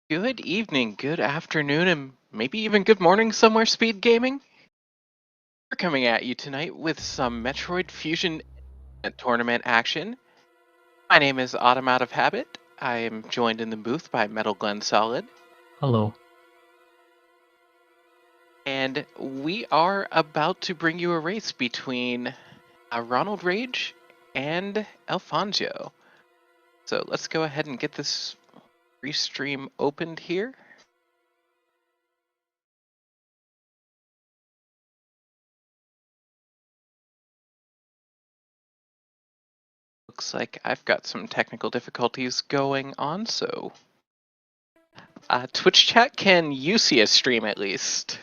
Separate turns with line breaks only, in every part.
Good evening, good afternoon, and maybe even good morning somewhere, Speed Gaming. We're coming at you tonight with some Metroid Fusion tournament action. My name is Autumn Out of Habit. I am joined in the booth by Metal Glen Solid,
Hello.
and we are about to bring you a race between Ronald Rage and Elfonzyo. So let's go ahead and get this restream opened here. Looks like I've got some technical difficulties going on, so Twitch chat, can you see a stream at least?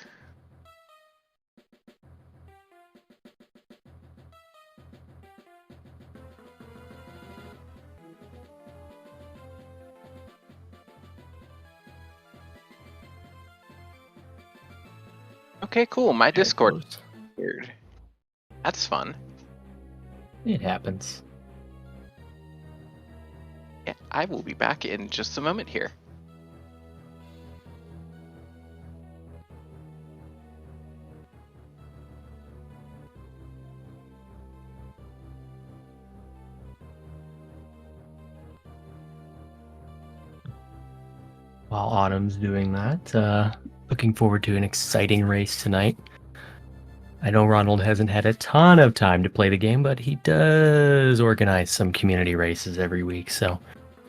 Okay, cool. My
There it
Discord
goes.
weird. That's fun.
It happens.
Yeah, I will be back in just a moment here.
While Autumn's doing that, looking forward to an exciting race tonight. I know Ronald hasn't had a ton of time to play the game, but he does organize some community races every week,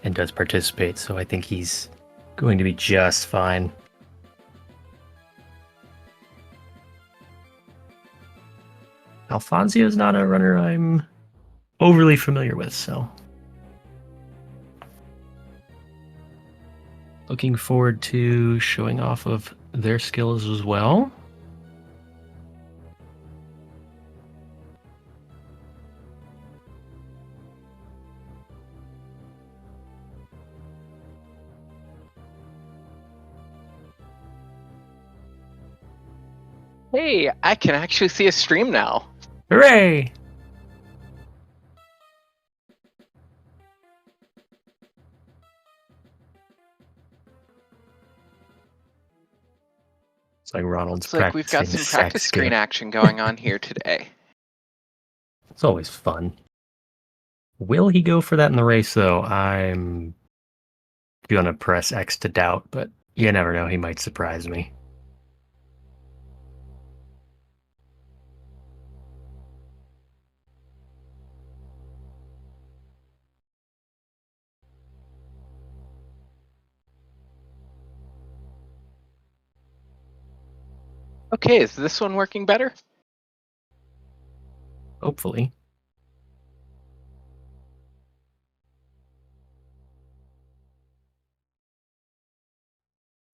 and does participate, so I think he's going to be just fine. Alfonso is not a runner I'm overly familiar with, so looking forward to showing off of their skills as well.
Hey, I can actually see a stream now.
Hooray! It's like Ronald's
Looks like we've got
practicing
some practice
sex
screen
game.
action going on here today.
It's always fun. Will he go for that in the race, though? I'm gonna press X to doubt, but you never know. He might surprise me.
Okay, is this one working better?
Hopefully.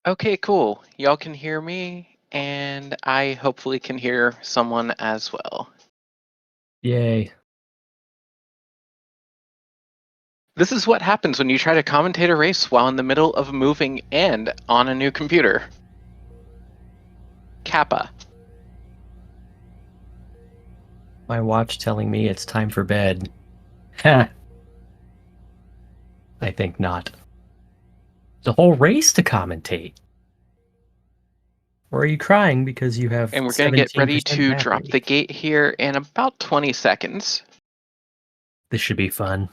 Okay, cool. Y'all can hear me, and I hopefully can hear someone as well.
Yay.
This is what happens when you try to commentate a race while in the middle of moving and on a new computer. Kappa.
My watch telling me it's time for bed. Ha! I think not. The whole race to commentate. Or are you crying because you have
And we're going to get ready
17%
to drop
battery?
the gate here in about 20 seconds.
This should be fun.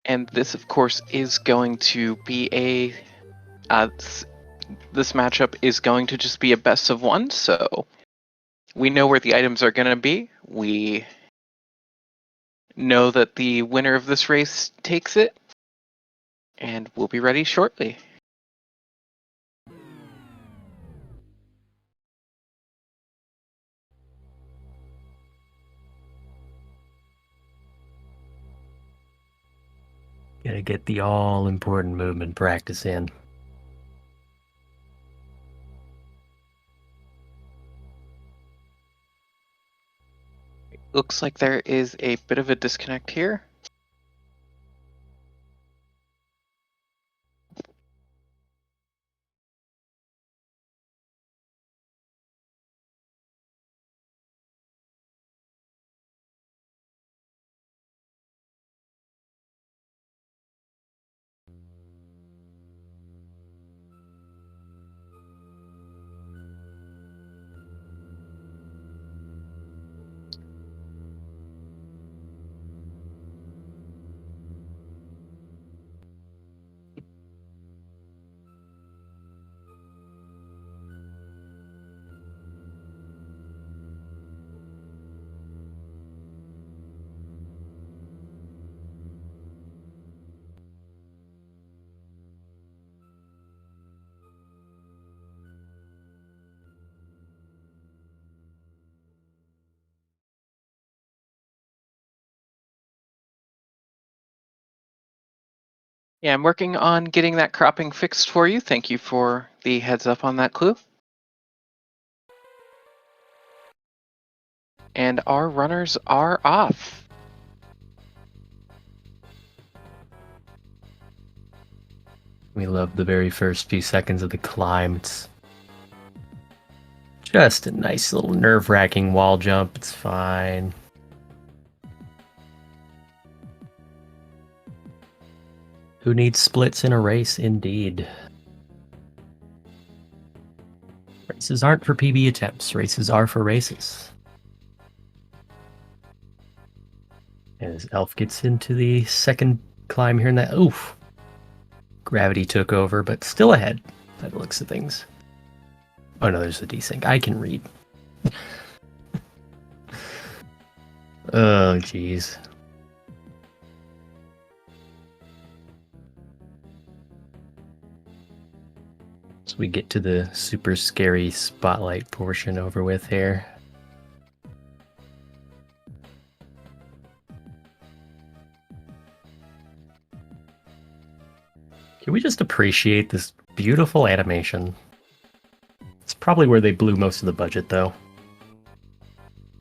And this, of course, is going to be a... this matchup is going to just be a best of one, so we know where the items are going to be. We know that the winner of this race takes it, and we'll be ready shortly.
Gotta get the all-important movement practice in.
Looks like there is a bit of a disconnect here. Yeah, I'm working on getting that cropping fixed for you. Thank you for the heads up on that clue. And our runners are off.
We love the very first few seconds of the climb. It's just a nice little nerve-wracking wall jump. It's fine. Who needs splits in a race, indeed? Races aren't for PB attempts. Races are for races. As Elf gets into the second climb here in that... Oof! Gravity took over, but still ahead by the looks of things. Oh no, there's a desync. I can read. Oh, jeez. So we get to the super scary spotlight portion over with here. Can we just appreciate this beautiful animation? It's probably where they blew most of the budget, though.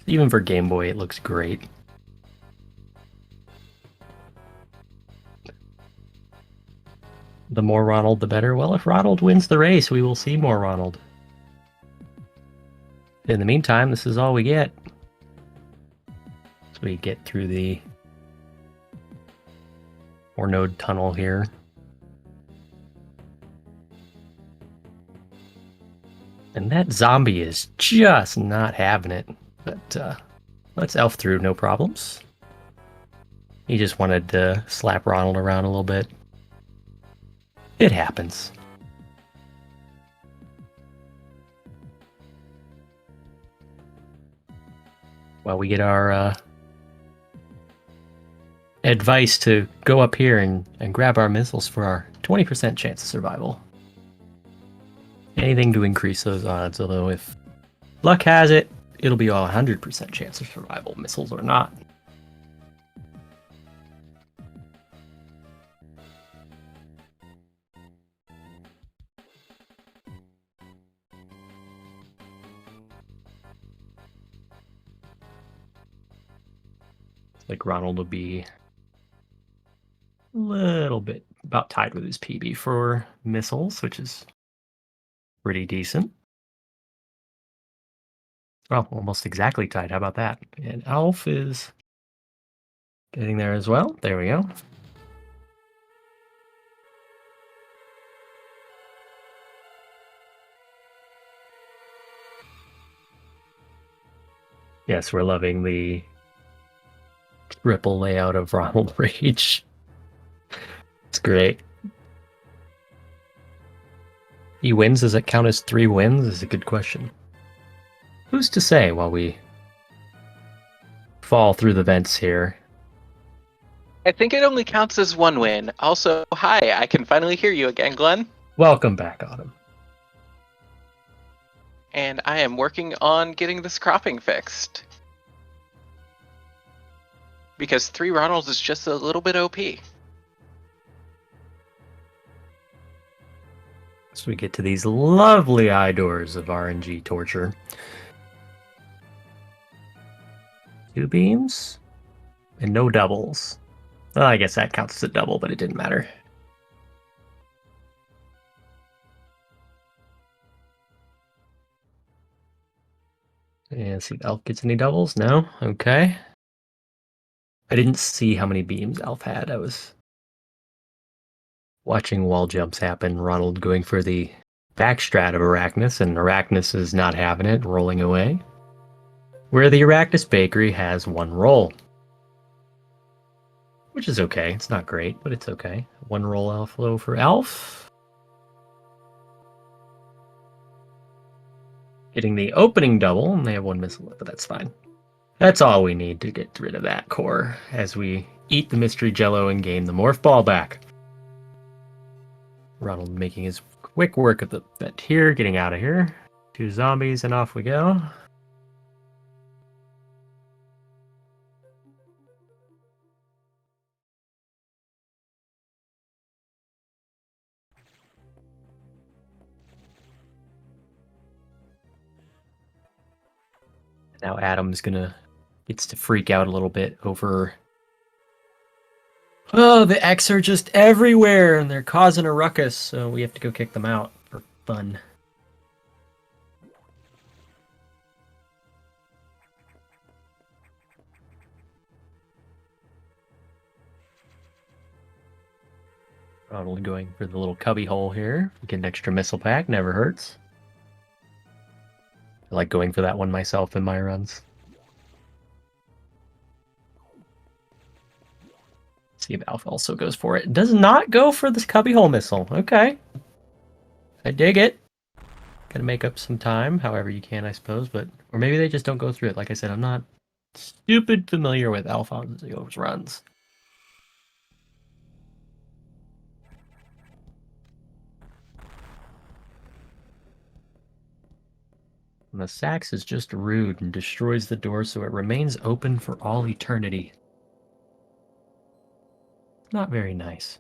Even for Game Boy, it looks great. The more Ronald, the better. Well, if Ronald wins the race, we will see more Ronald. In the meantime, this is all we get. So we get through the Node tunnel here. And that zombie is just not having it. But let's Elf through, no problems. He just wanted to slap Ronald around a little bit. It happens. Well, we get our advice to go up here and grab our missiles for our 20% chance of survival. Anything to increase those odds, although if luck has it, it'll be a 100% chance of survival, missiles or not. Like Ronald will be a little bit about tied with his PB for missiles, which is pretty decent. Well, almost exactly tied. How about that? And Alf is getting there as well. There we go. Yes, we're loving the triple layout of Ronald Rage. It's great. He wins. Does it count as 3 wins? Is a good question. Who's to say while we fall through the vents here?
I think it only counts as 1 win. Also, hi, I can finally hear you again, Glenn.
Welcome back, Autumn.
And I am working on getting this cropping fixed. Because 3 Ronalds is just a little bit OP.
So we get to these lovely eye doors of RNG torture. 2 beams and no doubles. Well, I guess that counts as a double, but it didn't matter. And see if Elf gets any doubles. No? Okay. I didn't see how many beams Elf had. I was watching wall jumps happen. Ronald going for the backstrat of Arachnus, and Arachnus is not having it, rolling away. Where the Arachnus Bakery has 1 roll. Which is okay. It's not great, but it's okay. 1 roll Elf low for Elf. Getting the opening double, and they have 1 missile, but that's fine. That's all we need to get rid of that core as we eat the mystery jello and gain the morph ball back. Ronald making his quick work of the vent here, getting out of here. 2 zombies, and off we go. Now Adam's gets to freak out a little bit over. Oh, the X are just everywhere and they're causing a ruckus, so we have to go kick them out for fun. Ronald going for the little cubby hole here. Get an extra missile pack, never hurts. I like going for that one myself in my runs. See if Alpha also goes for it. Does not go for this cubbyhole missile. Okay. I dig it. Gotta make up some time, however you can, I suppose. Or maybe they just don't go through it. Like I said, I'm not stupid familiar with Alfonzyo's runs. And the Sax is just rude and destroys the door so it remains open for all eternity. Not very nice.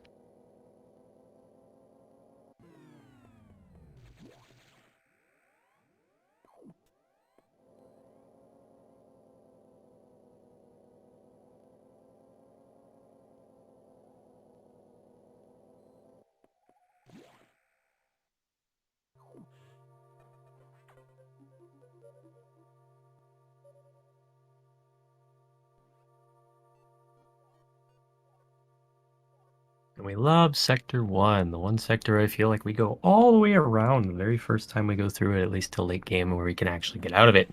And we love Sector 1, the one sector I feel like we go all the way around the very first time we go through it, at least till late game where we can actually get out of it.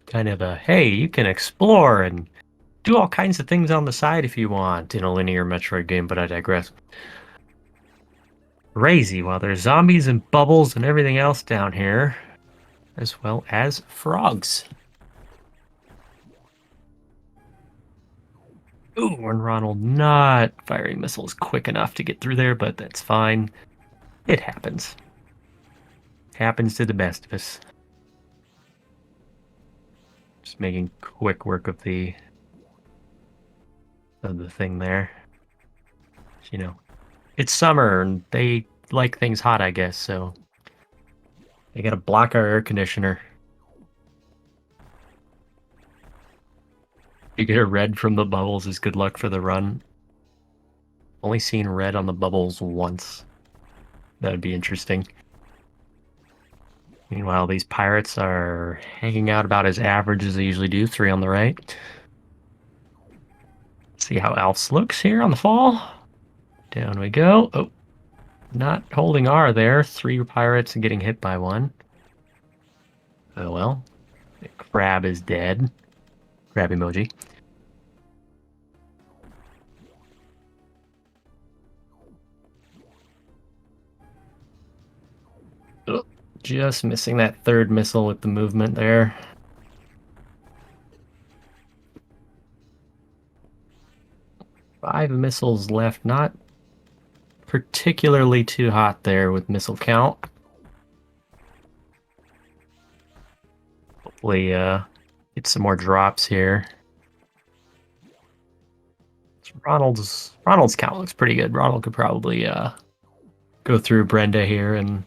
Kind of a, hey, you can explore and do all kinds of things on the side if you want in a linear Metroid game, but I digress. Crazy, while there's zombies and bubbles and everything else down here, as well as frogs. Ooh, and Ronald not firing missiles quick enough to get through there, but that's fine. It happens. Happens to the best of us. Just making quick work of the thing there. You know, it's summer and they like things hot, I guess, so they gotta block our air conditioner. You get a red from the bubbles is good luck for the run. Only seen red on the bubbles once. That would be interesting. Meanwhile, these pirates are hanging out about as average as they usually do, 3 on the right. See how Alf's looks here on the fall. Down we go. Oh, not holding R there. 3 pirates and getting hit by 1. Oh well. The crab is dead. Crab emoji. Oh, just missing that 3rd missile with the movement there. Five missiles left. Not particularly too hot there with missile count. Hopefully, get some more drops here. Ronald's count looks pretty good. Ronald could probably go through Brenda here and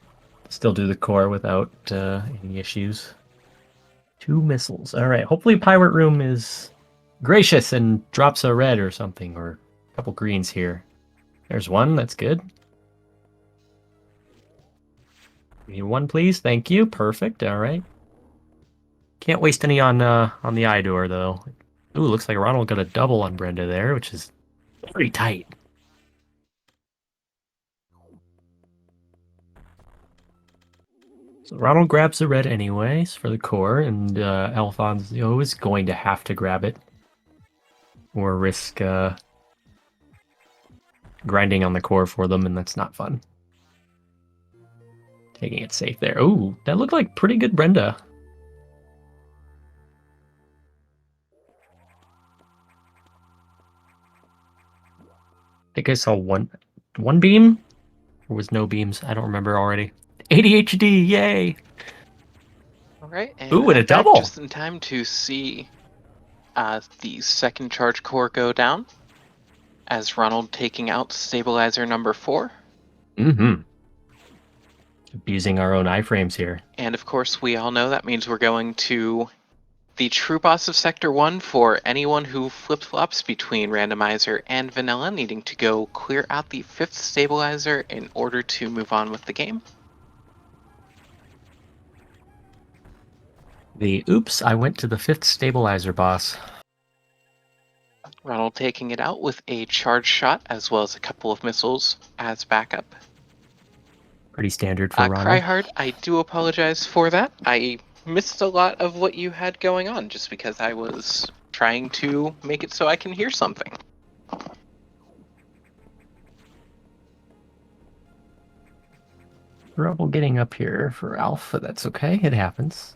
still do the core without any issues. 2 missiles. All right. Hopefully, Pirate Room is gracious and drops a red or something, or a couple greens here. There's 1. That's good. Give me 1, please. Thank you. Perfect. All right. Can't waste any on the eye door though. Ooh, looks like Ronald got a double on Brenda there, which is pretty tight. So Ronald grabs the red anyways for the core, and Elfonzyo is going to have to grab it or risk grinding on the core for them, and that's not fun. Taking it safe there. Ooh, that looked like pretty good Brenda. I think I saw one beam, or was no beams? I don't remember already. ADHD, yay!
All right, and
Ooh, and a double!
Just in time to see the second charge core go down, as Ronald taking out stabilizer number 4.
Mm-hmm. Abusing our own iframes here.
And of course, we all know that means we're going to the true boss of Sector 1 for anyone who flip-flops between randomizer and vanilla, needing to go clear out the 5th stabilizer in order to move on with the game.
Oops, I went to the 5th stabilizer boss.
Ronald taking it out with a charge shot as well as a couple of missiles as backup.
Pretty standard for Ronald.
Cryhard, I do apologize for that. I missed a lot of what you had going on just because I was trying to make it so I can hear something.
Trouble getting up here for Alpha. That's okay. It happens.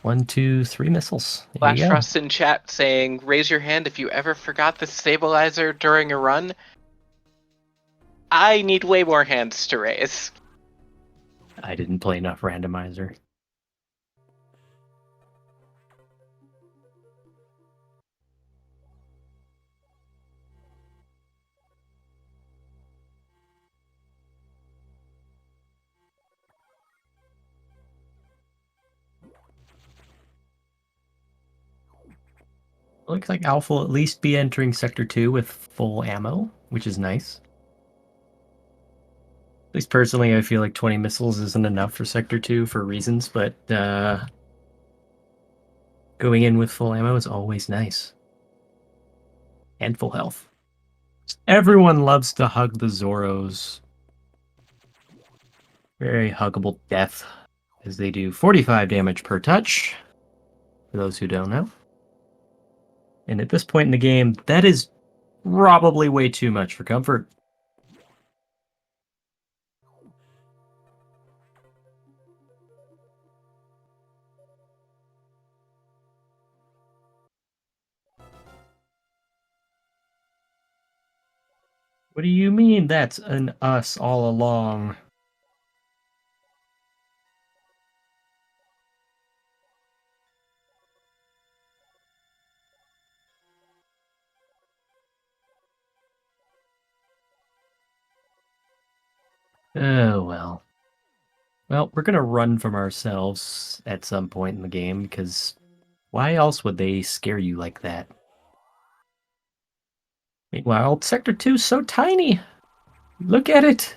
1, 2, 3 missiles. There
Flash
you go.
Frost in chat saying, raise your hand if you ever forgot the stabilizer during a run. I need way more hands to raise.
I didn't play enough randomizer. Looks like Alpha will at least be entering Sector 2 with full ammo, which is nice. At least personally, I feel like 20 missiles isn't enough for Sector 2 for reasons, but going in with full ammo is always nice. And full health. Everyone loves to hug the Zoros. Very huggable death, as they do 45 damage per touch, for those who don't know. And at this point in the game, that is probably way too much for comfort. What do you mean that's an us all along? Oh, well. Well, we're gonna run from ourselves at some point in the game, because why else would they scare you like that? Meanwhile, Sector 2's so tiny! Look at it!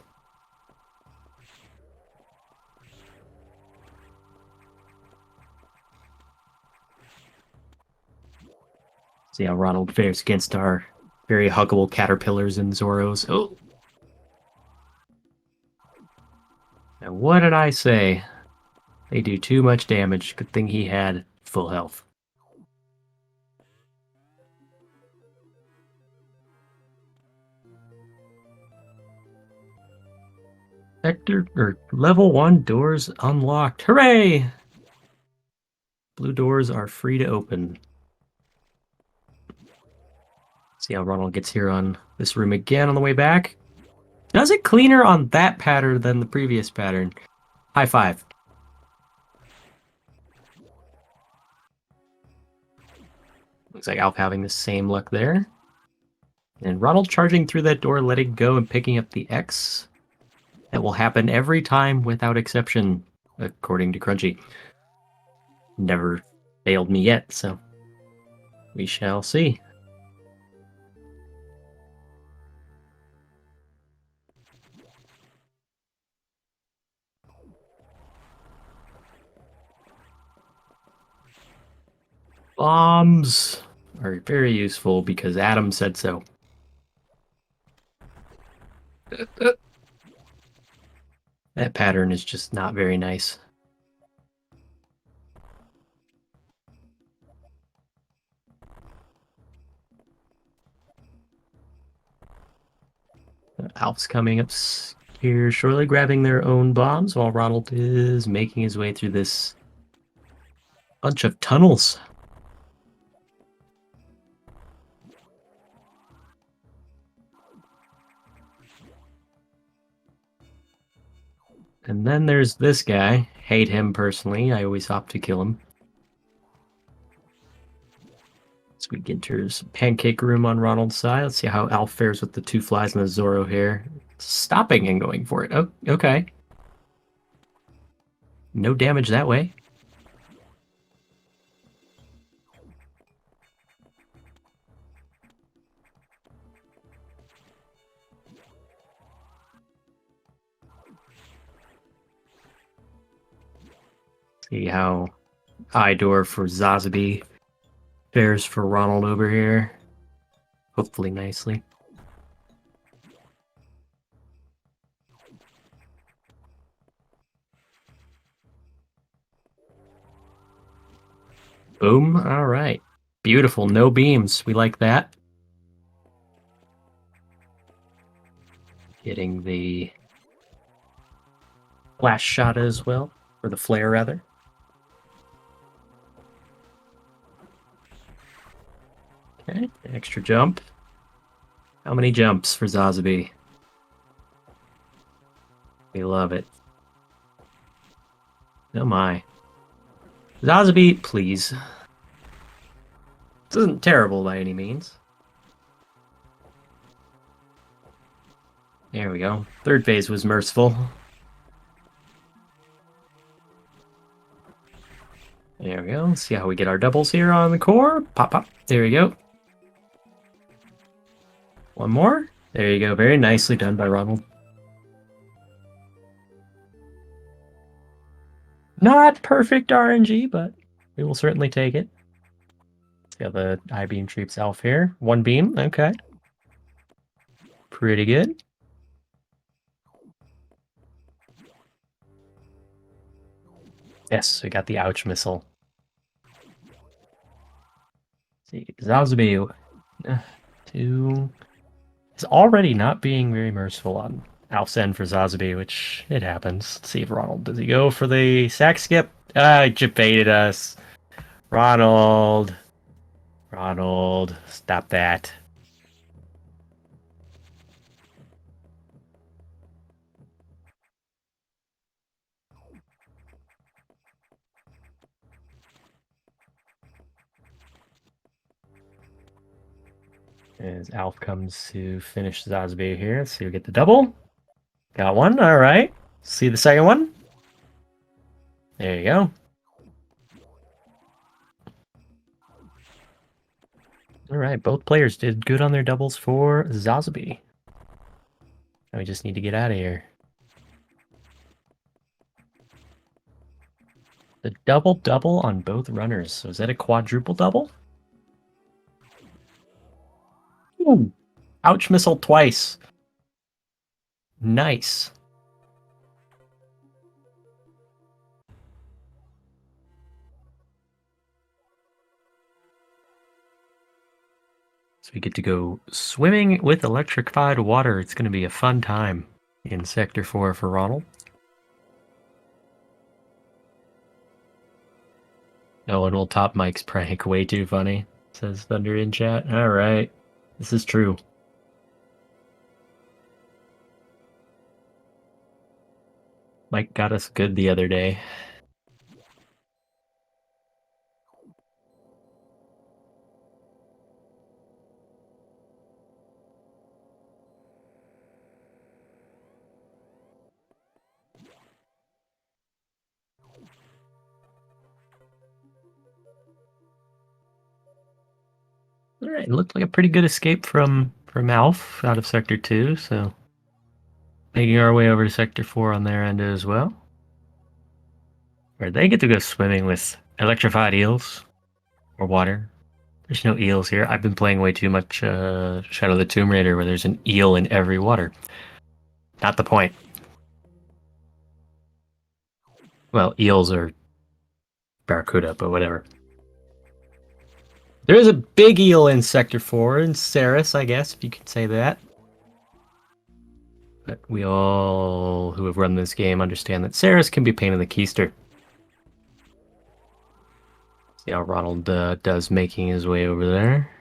See how Ronald fares against our very huggable caterpillars and Zoros. Oh! Now, what did I say? They do too much damage. Good thing he had full health. Level 1 doors unlocked. Hooray! Blue doors are free to open. See how Ronald gets here on this room again on the way back. Does it cleaner on that pattern than the previous pattern? High five. Looks like Alf having the same luck there. And Ronald charging through that door, letting go and picking up the X. That will happen every time without exception, according to Crunchy. Never failed me yet, so we shall see. Bombs are very useful because Adam said so. That pattern is just not very nice. Alf's coming up here shortly, grabbing their own bombs, while Ronald is making his way through this bunch of tunnels. And then there's this guy. Hate him personally. I always opt to kill him. Sweet enters pancake room on Ronald's side. Let's see how Alf fares with the 2 flies and the Zoro here. Stopping and going for it. Oh, okay. No damage that way. See how Idor for Zazabi fares for Ronald over here. Hopefully nicely. Boom. All right. Beautiful. No beams. We like that. Getting the flash shot as well, or the flare rather. Okay, extra jump. How many jumps for Zazabi? We love it. Oh my. Zazabi, please. This isn't terrible by any means. There we go. Third phase was merciful. There we go. Let's see how we get our doubles here on the core. Pop, pop. There we go. One more. There you go. Very nicely done by Ronald. Not perfect RNG, but we will certainly take it. See how the I-beam treats Elf here. One beam. Okay. Pretty good. Yes, we got the ouch missile. Let's see, Zazabi two is already not being very merciful on Alf's end for Zazabi, which it happens. Let's see if Ronald does he go for the sack skip? He baited us. Ronald, stop that. As Alf comes to finish Zazabi here, let's see we get the double. Got one, all right. See the second one? There you go. All right, both players did good on their doubles for Zazabi. Now we just need to get out of here. The double-double on both runners. So is that a quadruple double? Ooh. Ouch missile twice. Nice. So we get to go swimming with electrified water. It's going to be a fun time in Sector 4 for Ronald. No one will top Mike's prank. Way too funny, says Thunder in chat. All right. This is true. Mike got us good the other day. All right, it looked like a pretty good escape from Alf out of Sector 2, so making our way over to Sector 4 on their end as well. Where they get to go swimming with electrified eels or water. There's no eels here. I've been playing way too much Shadow of the Tomb Raider where there's an eel in every water. Not the point. Well, eels are barracuda, but whatever. There is a big eel in Sector 4, in Ceres, I guess, if you could say that. But we all who have run this game understand that Ceres can be a pain in the keister. See how Ronald does making his way over there.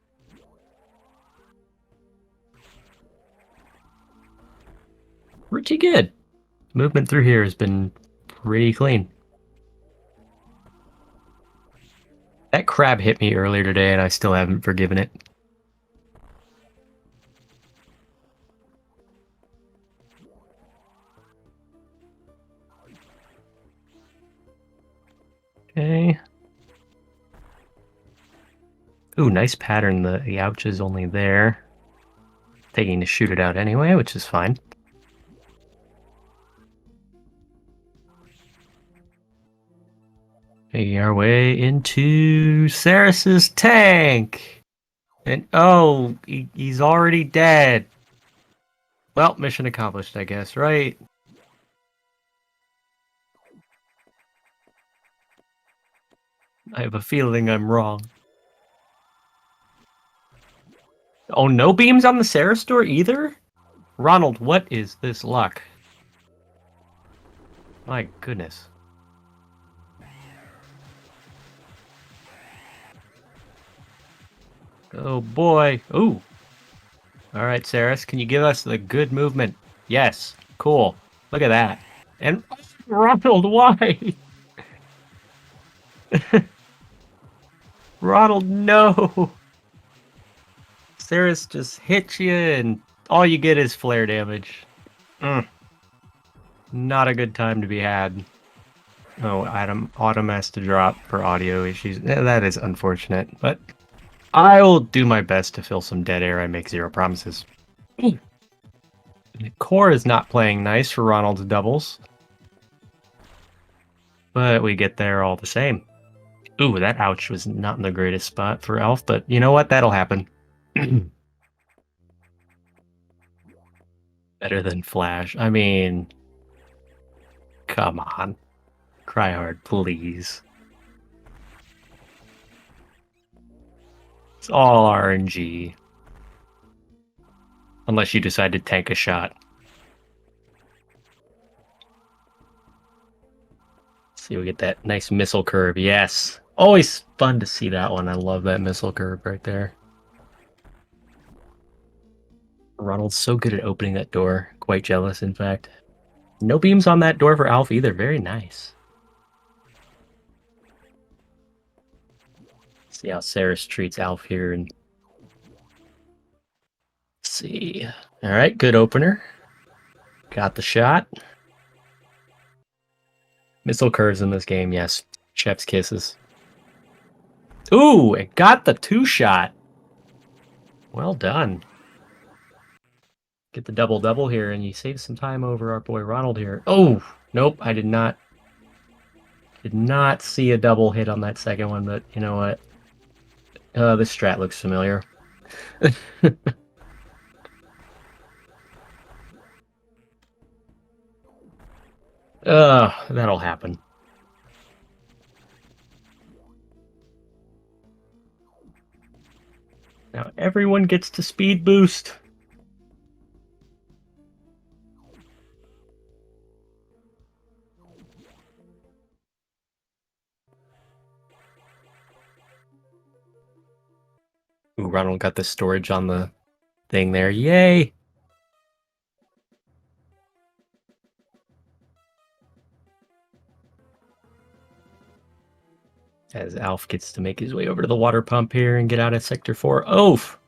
Pretty good. Movement through here has been pretty clean. That crab hit me earlier today and I still haven't forgiven it. Okay. Ooh, nice pattern. The ouch is only there. Taking to shoot it out anyway, which is fine. Making our way into Saris's tank. And oh, he's already dead. Well, mission accomplished, I guess, right? I have a feeling I'm wrong. Oh, no beams on the Saris door either? Ronald, what is this luck? My goodness. Oh boy. Ooh. Alright, Saris, can you give us the good movement? Yes. Cool. Look at that. And Ronald, why? Ronald, no! Saris just hits you and all you get is flare damage. Not a good time to be had. Oh, Autumn has to drop for audio issues. That is unfortunate, but I will do my best to fill some dead air. I make zero promises. The core is not playing nice for Ronald's doubles, but we get there all the same. Ooh, that ouch was not in the greatest spot for Elf, but you know what? That'll happen. Better than Flash. I mean, come on. Cry hard, please. It's all RNG. Unless you decide to tank a shot. See, we get that nice missile curve. Yes. Always fun to see that one. I love that missile curve right there. Ronald's so good at opening that door. Quite jealous, in fact. No beams on that door for Alf either. Very nice. See how Saris treats Alf here. And let's see. All right, good opener. Got the shot. Missile curves in this game, yes. Chef's kisses. Ooh, it got the two-shot. Well done. Get the double-double here, and you save some time over our boy Ronald here. Oh, nope, I did not see a double hit on that second one, but you know what? This strat looks familiar. That'll happen. Now everyone gets to speed boost. Ooh, Ronald got the storage on the thing there. Yay! As Alf gets to make his way over to the water pump here and get out of Sector 4. Oof!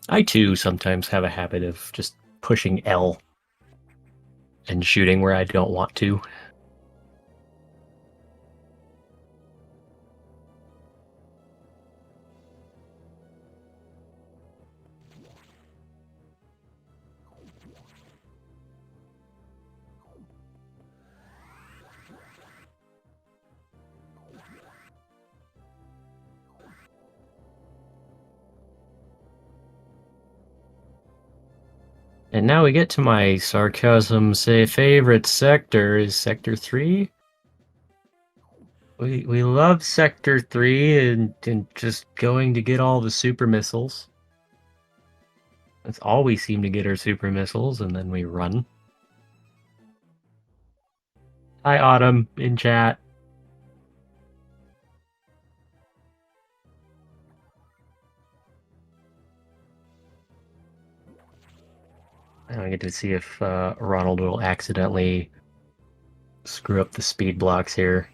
I too sometimes have a habit of just pushing L and shooting where I don't want to. And now we get to my sarcasm say favorite sector is Sector 3. We love Sector 3 and just going to get all the super missiles. That's all we seem to get are super missiles, and then we run. Hi, Autumn, in chat. I get to see if Ronald will accidentally screw up the speed blocks here.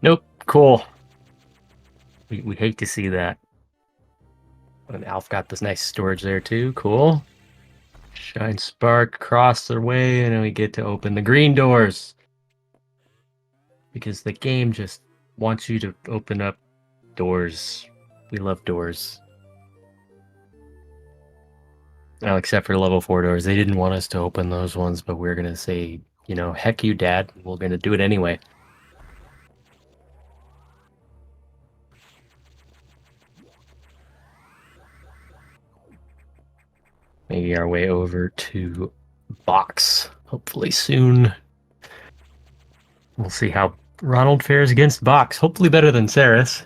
Nope, cool. We hate to see that. And Alf got this nice storage there too, cool. Shine Spark across the way, and then we get to open the green doors. Because the game just wants you to open up doors. We love doors. Well, except for level 4 doors. They didn't want us to open those ones, but we're going to say, you know, heck you, Dad. We're going to do it anyway. Maybe our way over to box, hopefully soon. We'll see how Ronald fares against box. Hopefully better than Saris.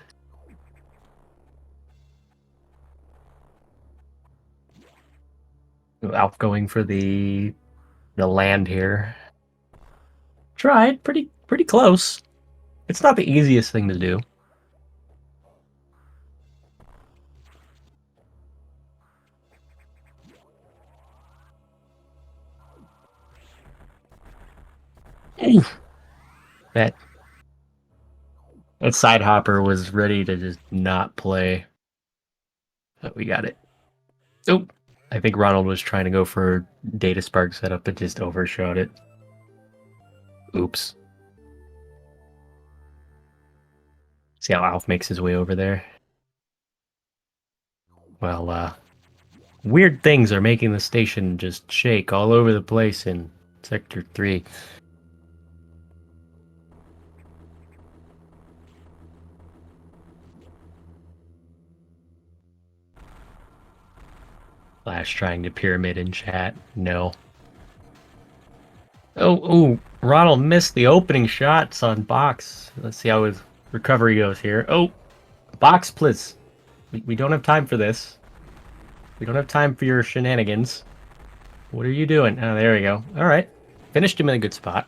Alf going for the land here. Tried, pretty close. It's not the easiest thing to do. Oof. That side hopper was ready to just not play. But we got it. Oh, I think Ronald was trying to go for data spark setup, but just overshot it. Oops. See how Alf makes his way over there? Well, weird things are making the station just shake all over the place in Sector 3. Flash trying to pyramid in chat. No. Oh, Ronald missed the opening shots on box. Let's see how his recovery goes here. Oh, box, please. We don't have time for this. We don't have time for your shenanigans. What are you doing? Oh, there we go. All right. Finished him in a good spot.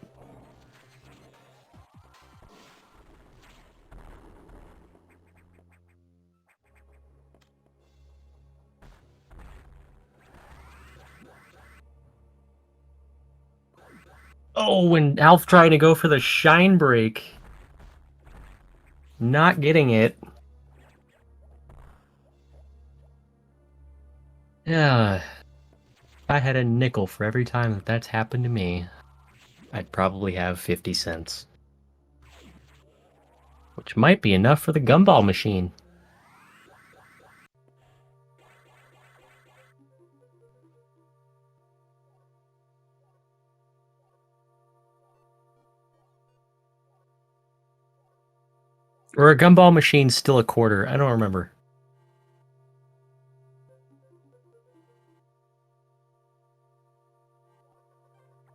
Oh, when Alf trying to go for the shine break. Not getting it. Yeah. If I had a nickel for every time that that's happened to me, I'd probably have 50 cents. Which might be enough for the gumball machine. Or a gumball machine still a quarter? I don't remember.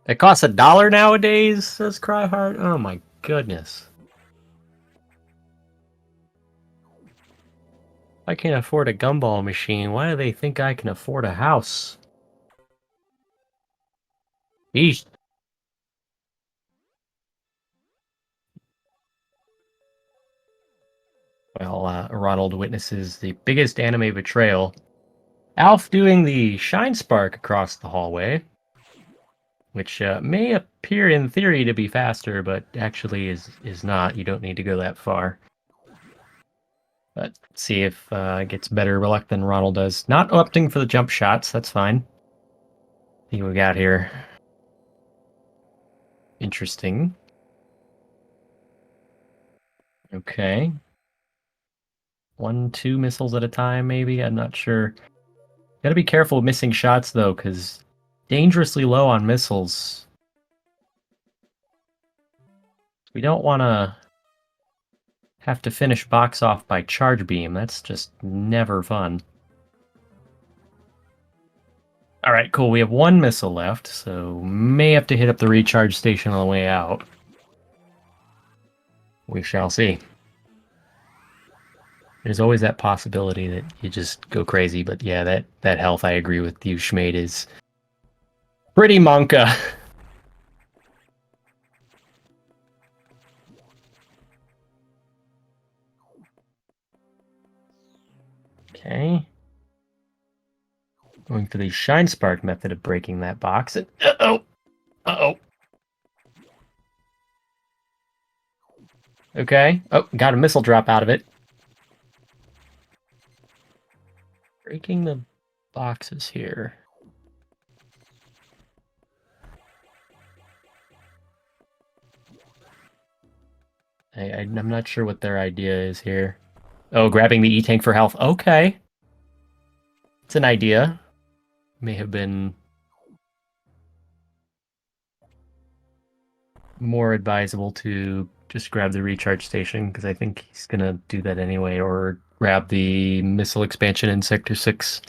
It costs $1 nowadays, says Cryhard. Oh my goodness. I can't afford a gumball machine. Why do they think I can afford a house? Eesh. Well, Ronald witnesses the biggest anime betrayal. Alf doing the shine spark across the hallway, which may appear in theory to be faster, but actually is not. You don't need to go that far. But see if it gets better luck than Ronald does. Not opting for the jump shots. That's fine. See what we got here. Interesting. Okay. 1, 2 missiles at a time, maybe? I'm not sure. Gotta be careful with missing shots, though, because dangerously low on missiles. We don't want to have to finish box off by charge beam. That's just never fun. Alright, cool. We have 1 missile left, so may have to hit up the recharge station on the way out. We shall see. There's always that possibility that you just go crazy, but yeah, that health, I agree with you, Schmade, is pretty monka. Okay. Going for the Shine Spark method of breaking that box. Uh-oh! Uh-oh! Okay. Oh, got a missile drop out of it. Breaking the boxes here. I'm not sure what their idea is here. Oh, grabbing the E-Tank for health. Okay. It's an idea. may have been more advisable to just grab the recharge station, because I think he's gonna do that anyway, or grab the missile expansion in Sector 6.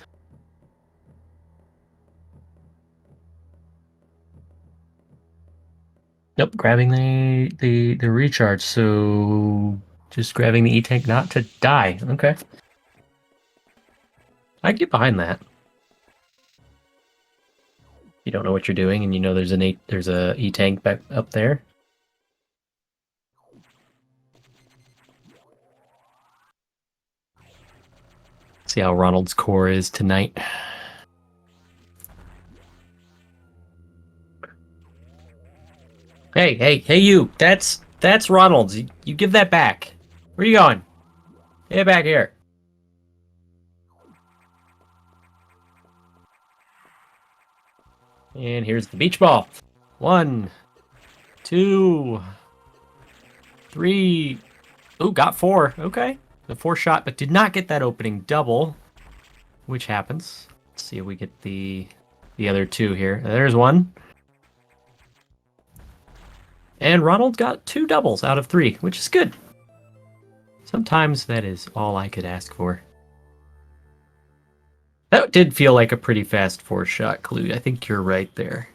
Nope, grabbing the recharge, so just grabbing the E-tank not to die. Okay. I get behind that. You don't know what you're doing, and you know there's a E-tank back up there. See how Ronald's core is tonight. Hey, you! That's Ronald's. You give that back. Where you going? Get back here. And here's the beach ball. 1, 2, 3. Ooh, got 4. Okay. The 4 shot, but did not get that opening double, which happens. Let's see if we get the other 2 here. There's 1. And Ronald got 2 doubles out of 3, which is good. Sometimes that is all I could ask for. That did feel like a pretty fast 4-shot clue. I think you're right there.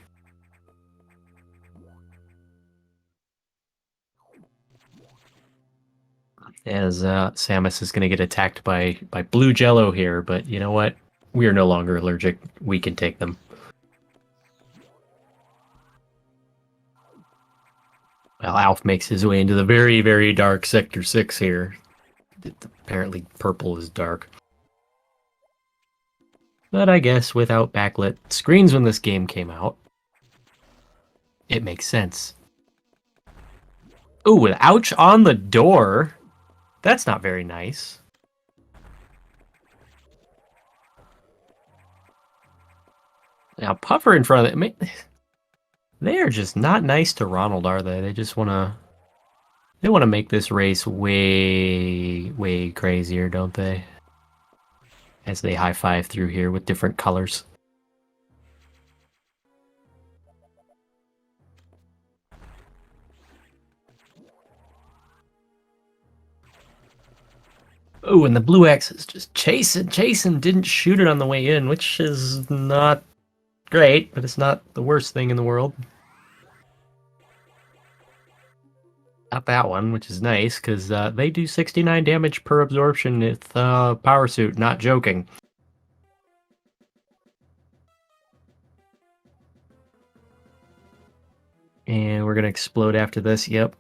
As Samus is going to get attacked by blue jello here, but you know what? We are no longer allergic. We can take them. Well, Alf makes his way into the very, very dark Sector 6 here. Apparently purple is dark. But I guess without backlit screens when this game came out, it makes sense. Ooh, an ouch on the door. That's not very nice. Now, Puffer in front of it. They are just not nice to Ronald, are they? They just want to... They want to make this race way, way crazier, don't they? As they high-five through here with different colors. Oh, and the blue X is just chasing, didn't shoot it on the way in, which is not great, but it's not the worst thing in the world. Not that one, which is nice, because they do 69 damage per absorption with Power Suit, not joking. And we're going to explode after this. Yep,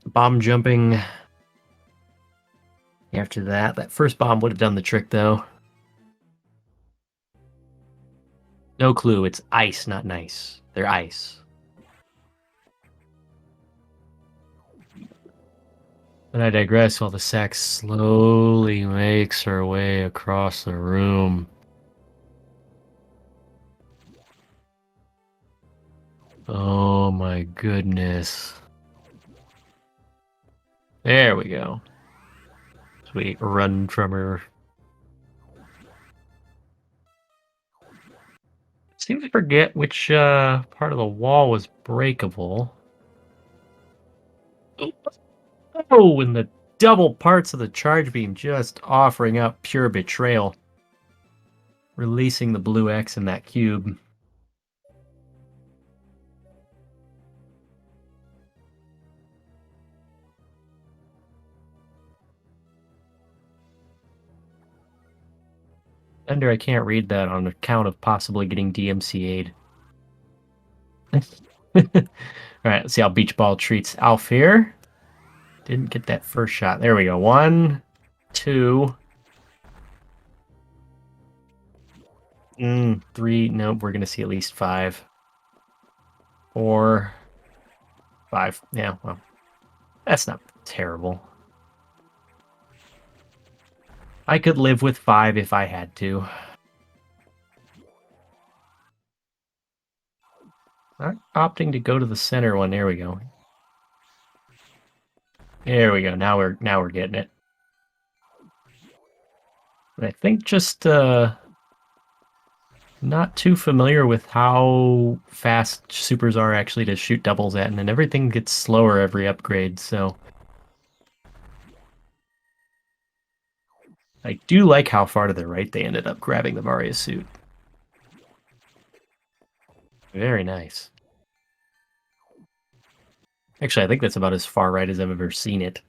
bomb jumping. After that first bomb would have done the trick, though. No clue, it's ice, not nice. They're ice. But I digress while the sack slowly makes her way across the room. Oh my goodness. There we go. Sweet, run from her. Seem to forget which part of the wall was breakable. Oh, and the double parts of the charge beam just offering up pure betrayal. Releasing the blue X in that cube. Thunder, I can't read that on account of possibly getting DMCA'd. Alright, let's see how Beach Ball treats Alf here. Didn't get that first shot. There we go. 1, 2. 3. Nope, we're going to see at least 5. 4. 5. Yeah, well, that's not terrible. I could live with 5 if I had to. I'm opting to go to the center one. There we go. There we go. Now we're getting it. I think just Not too familiar with how fast supers are actually to shoot doubles at, and then everything gets slower every upgrade, so... I do like how far to the right they ended up grabbing the Varia suit. Very nice. Actually, I think that's about as far right as I've ever seen it.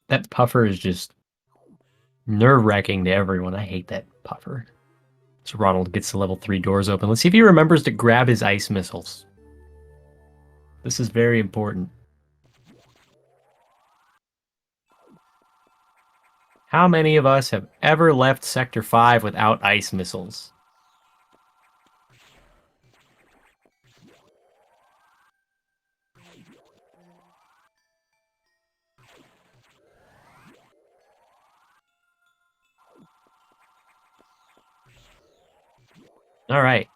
That puffer is just nerve-wracking to everyone. I hate that puffer. So Ronald gets the level 3 doors open. Let's see if he remembers to grab his ice missiles. This is very important. How many of us have ever left Sector 5 without ice missiles? All right.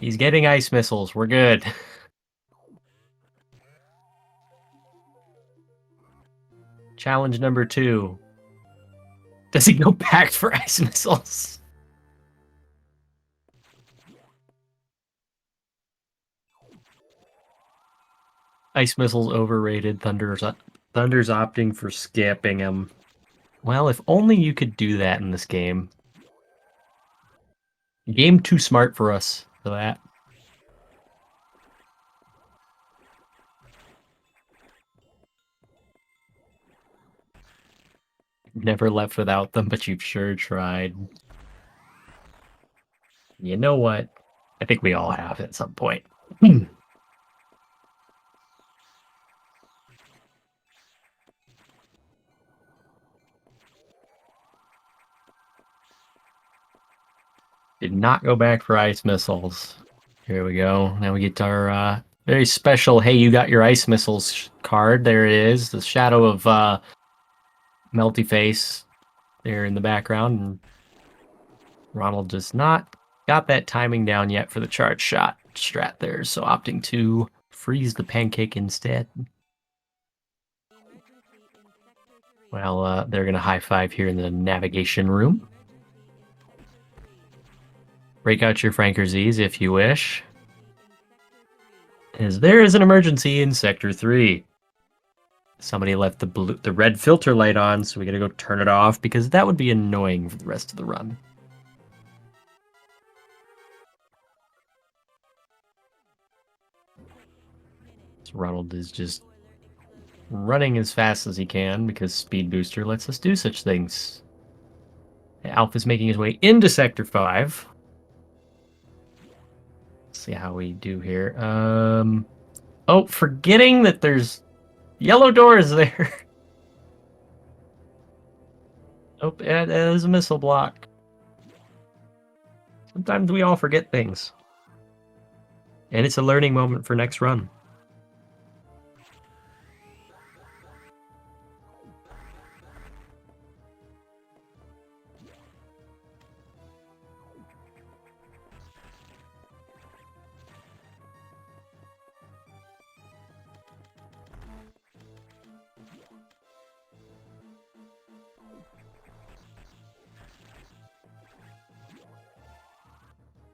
He's getting ice missiles. We're good. Challenge number 2. Does he go back for ice missiles? Ice missiles overrated. Thunder's opting for skipping him. Well, if only you could do that in this game. Game too smart for us for that. Never left without them, but you've sure tried. You know what? I think we all have at some point. Did not go back for ice missiles. Here we go. Now we get our very special, hey, you got your ice missiles card. There it is. The shadow of Melty Face there in the background. And Ronald just not got that timing down yet for the charge shot strat there, so opting to freeze the pancake instead. Well, they're going to high five here in the navigation room. Break out your Franker Z's if you wish. As there is an emergency in Sector 3. Somebody left the red filter light on, so we gotta go turn it off because that would be annoying for the rest of the run. So Ronald is just running as fast as he can because Speed Booster lets us do such things. Alpha's making his way into Sector 5. Let's see how we do here. Oh, forgetting that there's yellow doors there. Oh, there's a missile block. Sometimes we all forget things. And it's a learning moment for next run.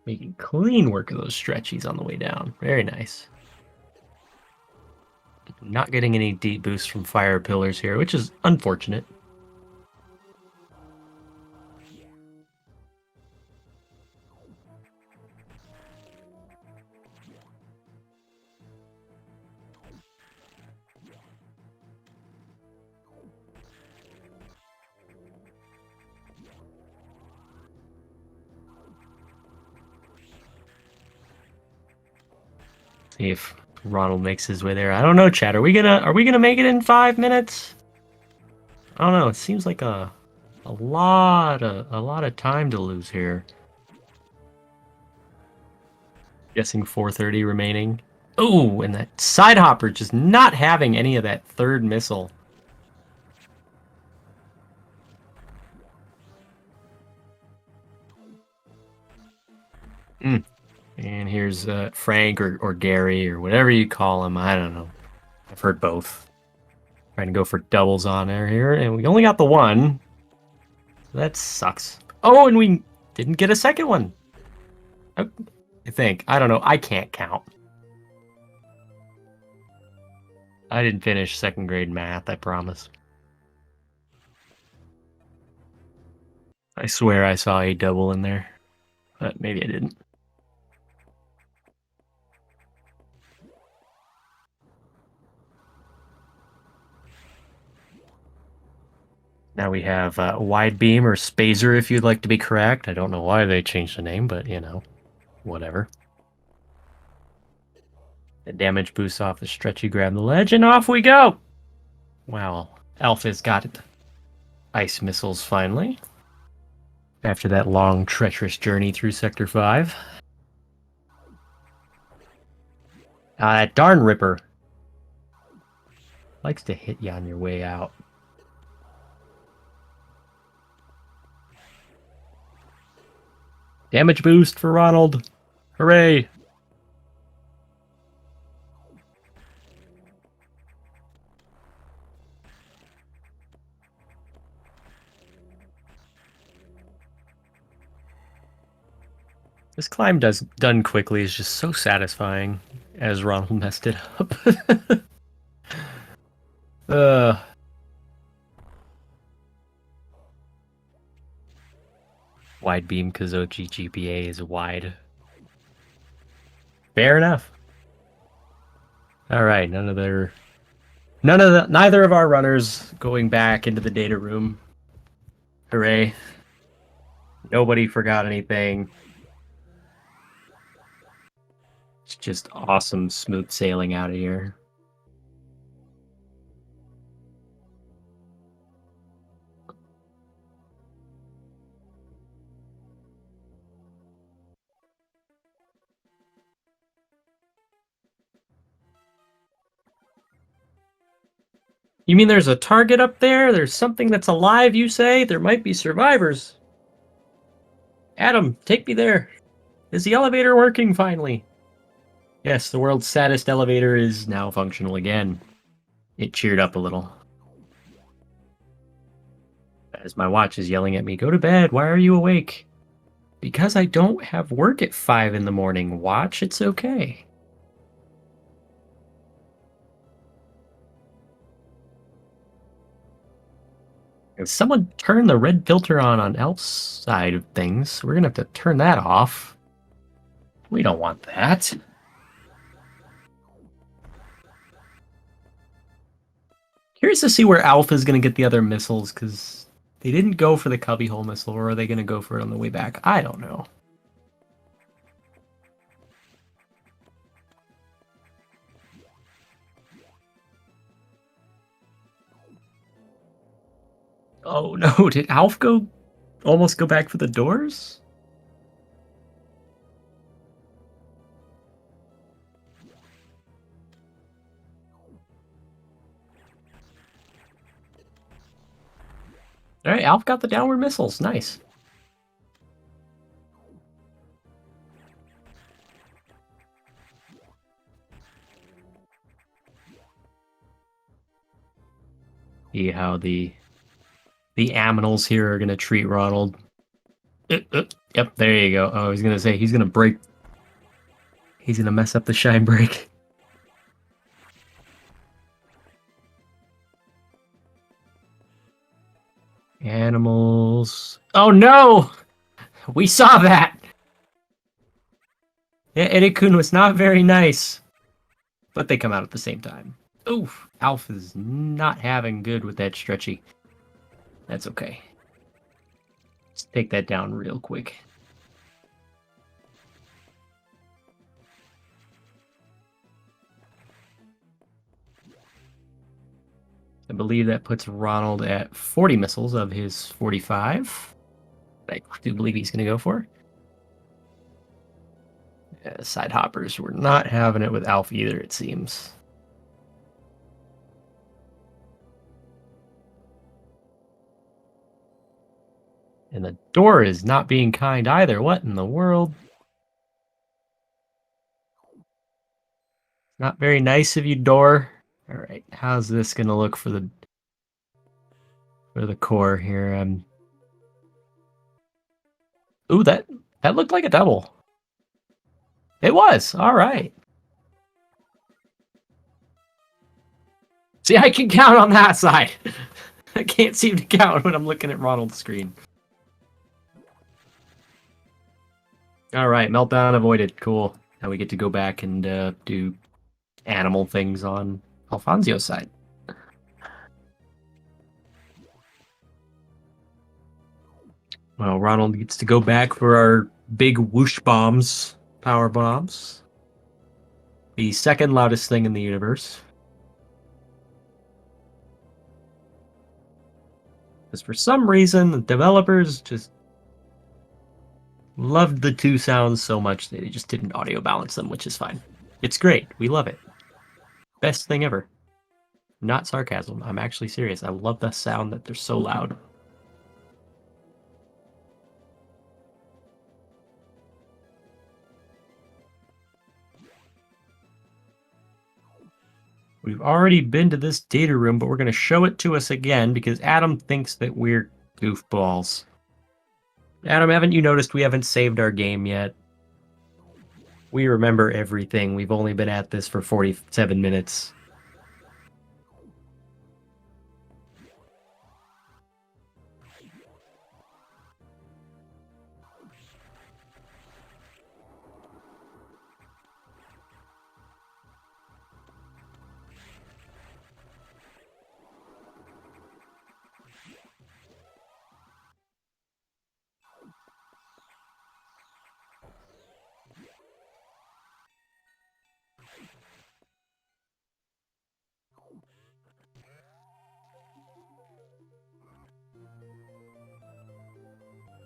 Making clean work of those stretchies on the way down. Very nice. Not getting any deep boosts from fire pillars here, which is unfortunate. See if Ronald makes his way there. I don't know, Chad. Are we gonna make it in 5 minutes? I don't know. It seems like a lot of time to lose here. Guessing 4:30 remaining. Oh, and that side hopper just not having any of that third missile. And here's Frank or Gary or whatever you call him. I don't know. I've heard both. Trying to go for doubles on air here, and we only got the one. So that sucks. Oh, and we didn't get a second one. I think. I don't know. I can't count. I didn't finish second grade math, I promise. I swear I saw a double in there, but maybe I didn't. Now we have Wide Beam or Spazer, if you'd like to be correct. I don't know why they changed the name, but, you know, whatever. The damage boost off the stretchy, grab the ledge, and off we go! Wow, Alpha's got it. Ice missiles, finally. After that long, treacherous journey through Sector 5. That darn Ripper likes to hit you on your way out. Damage boost for Ronald. Hooray! This climb done quickly is just so satisfying as Ronald messed it up. Wide beam Kazochi GPA is wide. Fair enough. All right, neither of our runners going back into the data room. Hooray. Nobody forgot anything. It's just awesome smooth sailing out of here. You mean there's a target up there? There's something that's alive, you say? There might be survivors. Adam, take me there. Is the elevator working finally? Yes, the world's saddest elevator is now functional again. It cheered up a little. As my watch is yelling at me, go to bed, why are you awake? Because I don't have work at 5 in the morning, watch, it's okay. If someone turn the red filter on Elf's side of things, we're gonna have to turn that off. We don't want that. Curious to see where Alpha's gonna get the other missiles, because they didn't go for the cubbyhole missile, or are they gonna go for it on the way back? I don't know. Oh no, did Alf almost go back for the doors? Alright, Alf got the downward missiles, nice. See how the aminals here are gonna treat Ronald. Yep, there you go. Oh, I was gonna say he's gonna break. He's gonna mess up the shine break. Animals. Oh no! We saw that! Yeah, Eddie-kun was not very nice. But they come out at the same time. Oof, Alpha's not having good with that stretchy. That's okay. Let's take that down real quick. I believe that puts Ronald at 40 missiles of his 45. I do believe he's going to go for. Yeah, side hoppers, we're not having it with Alpha either, it seems. And the door is not being kind either. What in the world? Not very nice of you, door. All right, how's this gonna look for the core here? Ooh, that looked like a double. It was. All right. See, I can count on that side. I can't seem to count when I'm looking at Ronald's screen. All right, meltdown avoided. Cool. Now we get to go back and do animal things on Alfonzio's side. Well, Ronald gets to go back for our big whoosh bombs, power bombs. The second loudest thing in the universe. Because for some reason, the developers just loved the two sounds so much they just didn't audio balance them, which is fine. It's great. We love it. Best thing ever. Not sarcasm. I'm actually serious. I love the sound that they're so loud. We've already been to this data room, but we're going to show it to us again because Adam thinks that we're goofballs. Adam, haven't you noticed we haven't saved our game yet? We remember everything. We've only been at this for 47 minutes.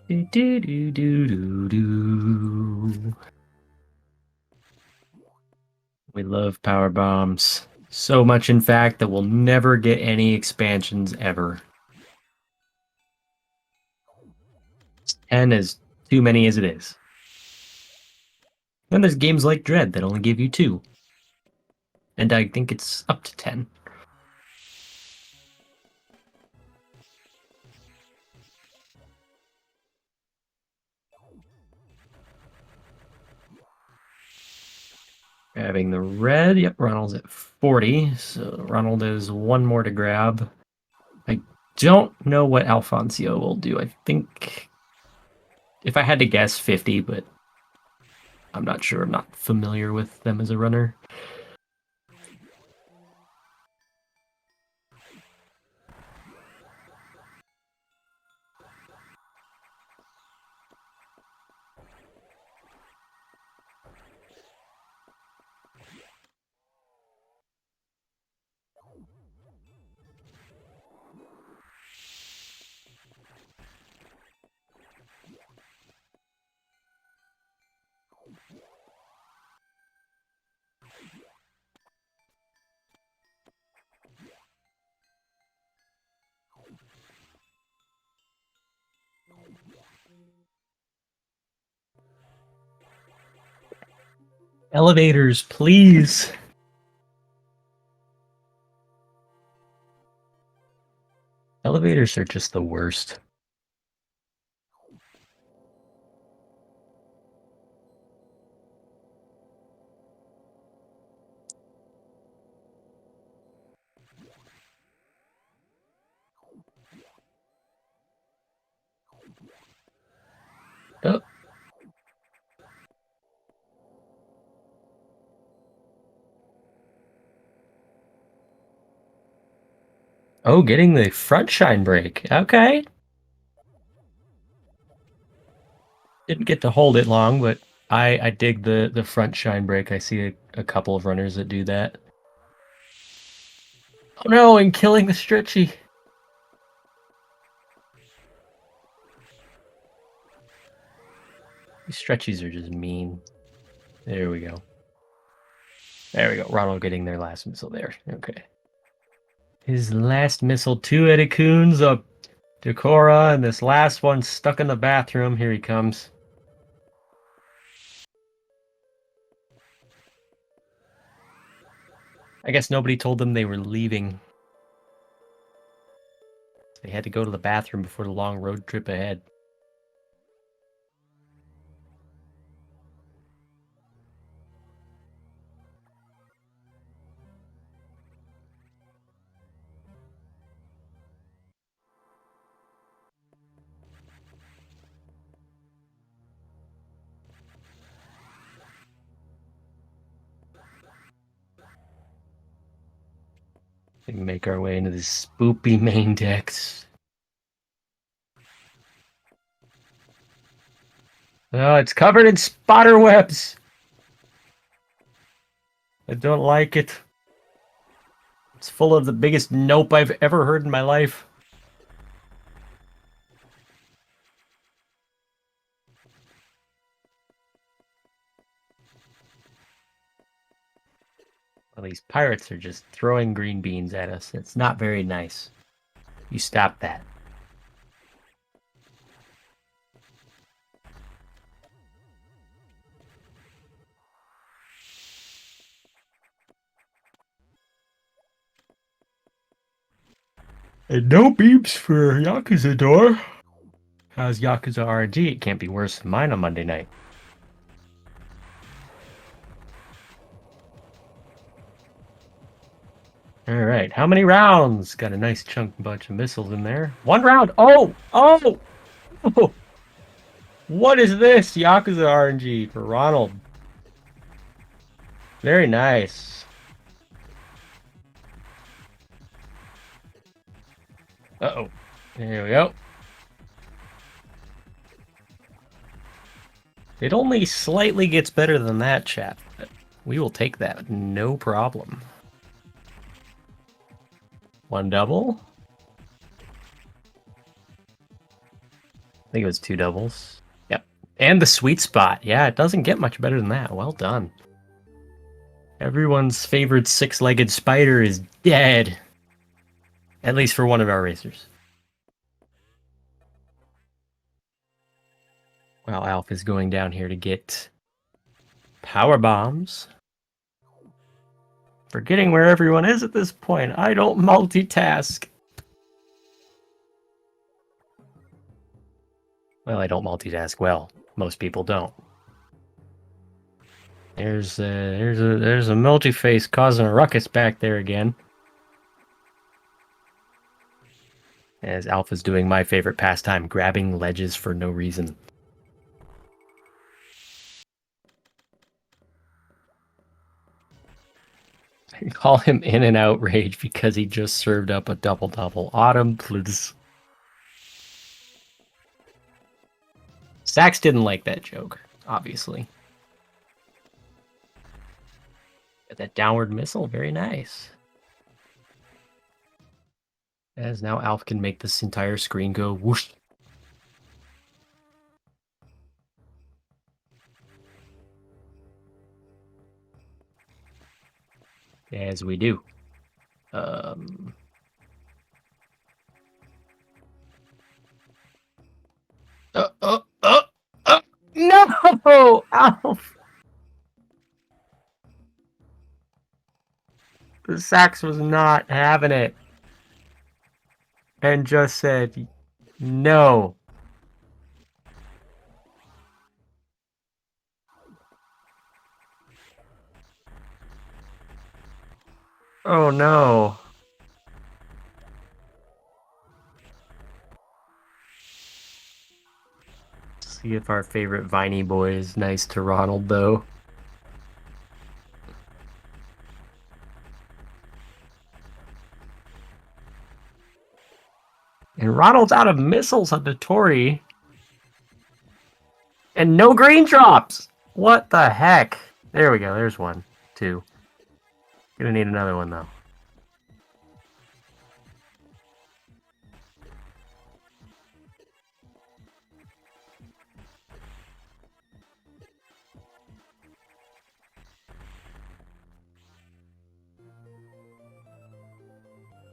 Do, do, do, do, do. We love power bombs. So much, in fact, that we'll never get any expansions ever. 10 is too many as it is. Then there's games like Dread that only give you 2. And I think it's up to 10. Grabbing the red. Yep, Ronald's at 40. So Ronald has one more to grab. I don't know what Alfonzyo will do. I think, if I had to guess, 50, but I'm not sure. I'm not familiar with them as a runner. Elevators, please. Elevators are just the worst. Oh. Oh, getting the front shine break. Okay. Didn't get to hold it long, but I dig the front shine break. I see a couple of runners that do that. Oh no, and killing the stretchy. These stretchies are just mean. There we go. There we go. Ronald getting their last missile there. Okay. His last missile, 2 Edikuns, a Decora, and this last one stuck in the bathroom. Here he comes. I guess nobody told them they were leaving. They had to go to the bathroom before the long road trip ahead. We make our way into the spoopy main decks. Oh, it's covered in spotter webs. I don't like it. It's full of the biggest nope I've ever heard in my life. Well, these pirates are just throwing green beans at us. It's not very nice. You stop that. And no beeps for Yakuza door. How's Yakuza RNG? It can't be worse than mine on Monday night. Alright, how many rounds? Got a nice chunk bunch of missiles in there. 1 round! Oh! Oh! Oh! What is this? Yakuza RNG for Ronald. Very nice. Uh-oh. There we go. It only slightly gets better than that, chat. But we will take that, no problem. 1 double. I think it was 2 doubles. Yep. And the sweet spot. Yeah, it doesn't get much better than that. Well done. Everyone's favorite 6-legged spider is dead. At least for one of our racers. Well, Alf is going down here to get power bombs. Forgetting where everyone is at this point. I don't multitask. Well, I don't multitask well. Most people don't. There's a multi-face causing a ruckus back there again. As Alpha's doing my favorite pastime, grabbing ledges for no reason. I call him In and Out Rage because he just served up a double-double. Autumn, please. Sax didn't like that joke, obviously. Got that downward missile, very nice. As now Alf can make this entire screen go whoosh. As we do. No! Alf! The Sax was not having it. And just said, no. Oh no. See if our favorite Viney boy is nice to Ronald, though. And Ronald's out of missiles on the Tori. And no green drops! What the heck? There we go, there's 1, 2. Gonna need another one, though.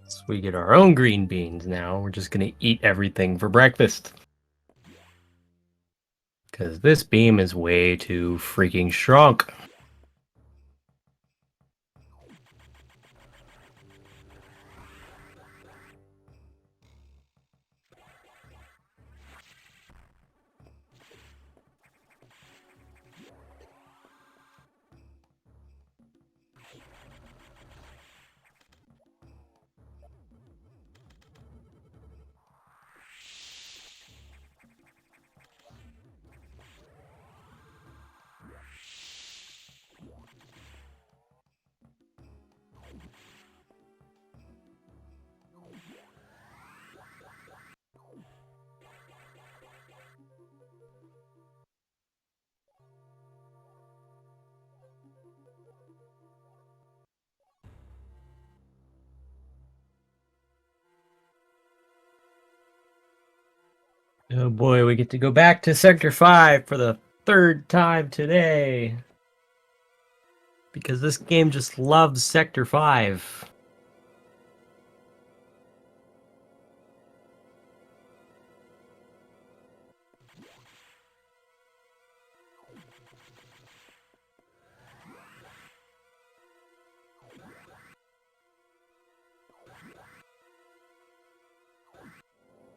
So we get our own green beans now. We're just gonna eat everything for breakfast. Because this beam is way too freaking shrunk. Oh boy, we get to go back to Sector 5 for the third time today. Because this game just loves Sector 5.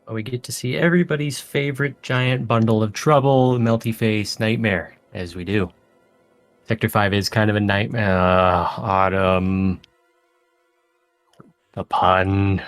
We get to see everybody's favorite giant bundle of trouble, Melty Face Nightmare, as we do. Sector 5 is kind of a nightmare. Autumn. The pun.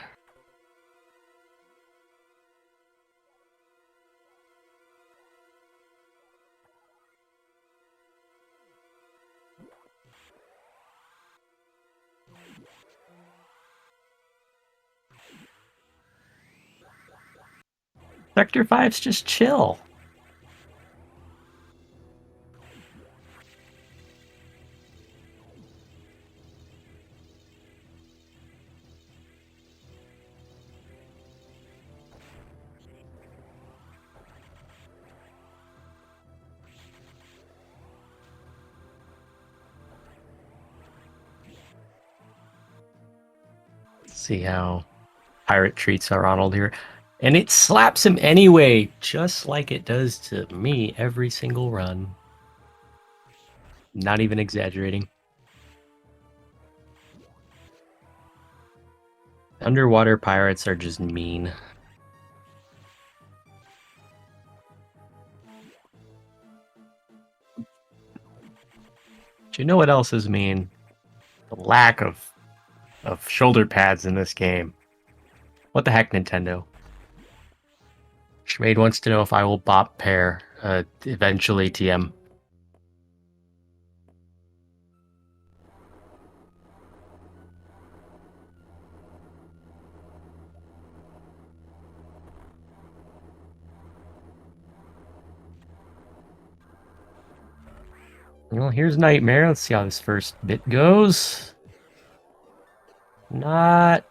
Sector 5's just chill. See how Pirate treats our Ronald here. And it slaps him anyway, just like it does to me every single run. Not even exaggerating. Underwater pirates are just mean. Do you know what else is mean? The lack of shoulder pads in this game. What the heck, Nintendo? Schmade wants to know if I will bop pair eventually, TM. Well, here's Nightmare. Let's see how this first bit goes. Not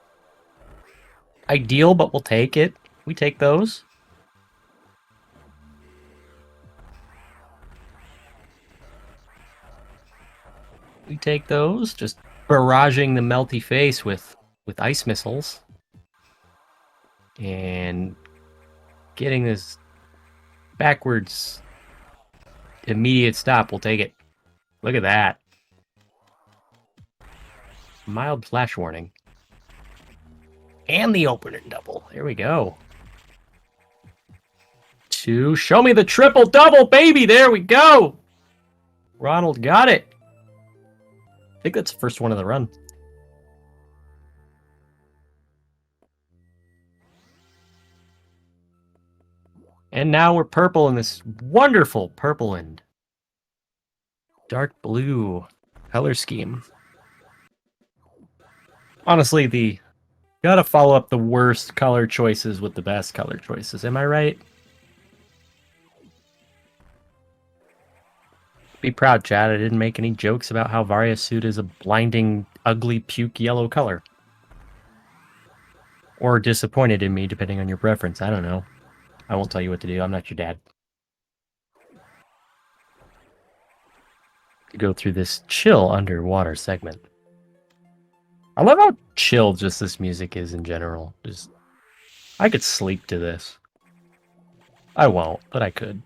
ideal, but we'll take it. We take those. We take those. Just barraging the Melty Face with ice missiles. And getting this backwards immediate stop. We'll take it. Look at that. Mild flash warning. And the opener double. There we go. 2. Show me the triple double, baby. There we go. Ronald got it. I think that's the first one of the run. And now we're purple in this wonderful purple and dark blue color scheme. Honestly, gotta follow up the worst color choices with the best color choices. Am I right? Be proud, Chad. I didn't make any jokes about how Varia's suit is a blinding, ugly, puke yellow color. Or disappointed in me, depending on your preference. I don't know. I won't tell you what to do. I'm not your dad. To go through this chill underwater segment. I love how chill just this music is in general. Just, I could sleep to this. I won't, but I could.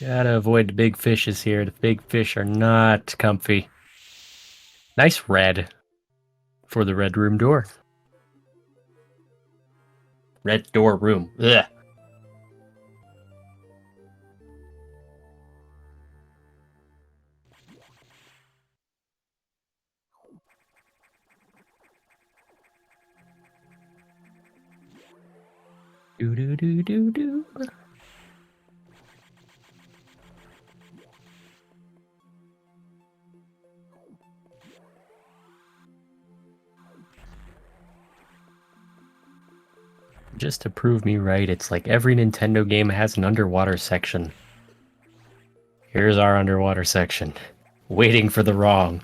Gotta avoid the big fishes here. The big fish are not comfy. Nice red for the red room door. Red door room. Ugh. Do do do do do. Just to prove me right, it's like every Nintendo game has an underwater section. Here's our underwater section. Waiting for the wrong.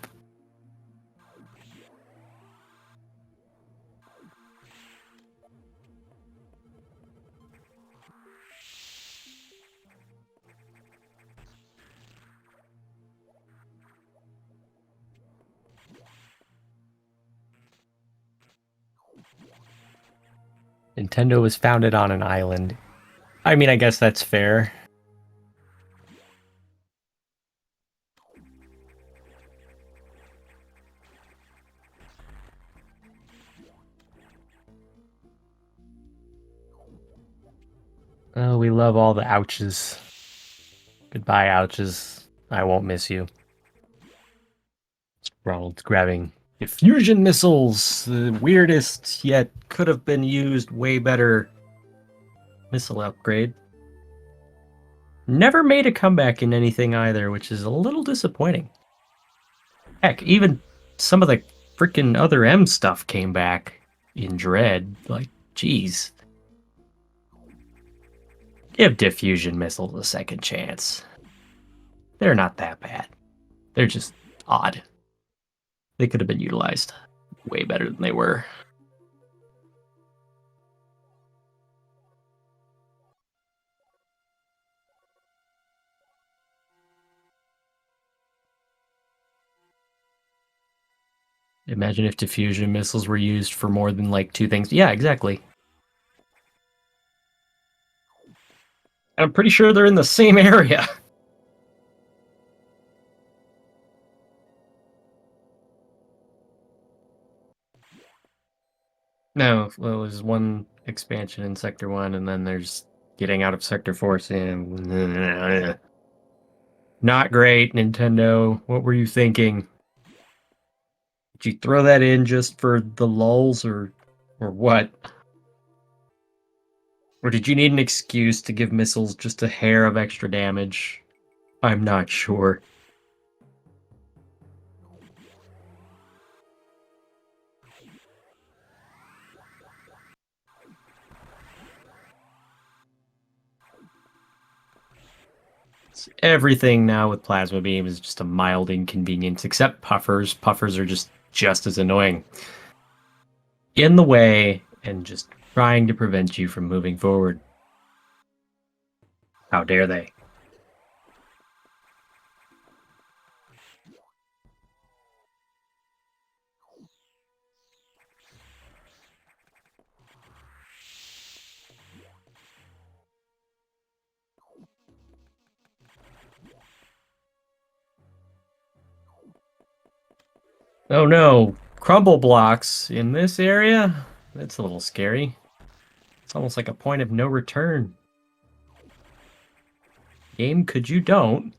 Nintendo was founded on an island. I mean, I guess that's fair. Oh, we love all the ouches. Goodbye, ouches. I won't miss you. Ronald's grabbing diffusion missiles, the weirdest yet could have been used way better missile upgrade. Never made a comeback in anything either, which is a little disappointing. Heck, even some of the freaking other M stuff came back in Dread. Like, geez. Give diffusion missiles a second chance. They're not that bad. They're just odd. They could have been utilized way better than they were. Imagine if diffusion missiles were used for more than like two things. Yeah, exactly. I'm pretty sure they're in the same area. No, well, there's one expansion in Sector 1, and then there's getting out of Sector 4. Not great, Nintendo. What were you thinking? Did you throw that in just for the lulz, or what? Or did you need an excuse to give missiles just a hair of extra damage? I'm not sure. Everything now with plasma beam is just a mild inconvenience, except puffers. Puffers are just as annoying. In the way and just trying to prevent you from moving forward. How dare they? Oh no, crumble blocks in this area? That's a little scary. It's almost like a point of no return. Game, could you don't?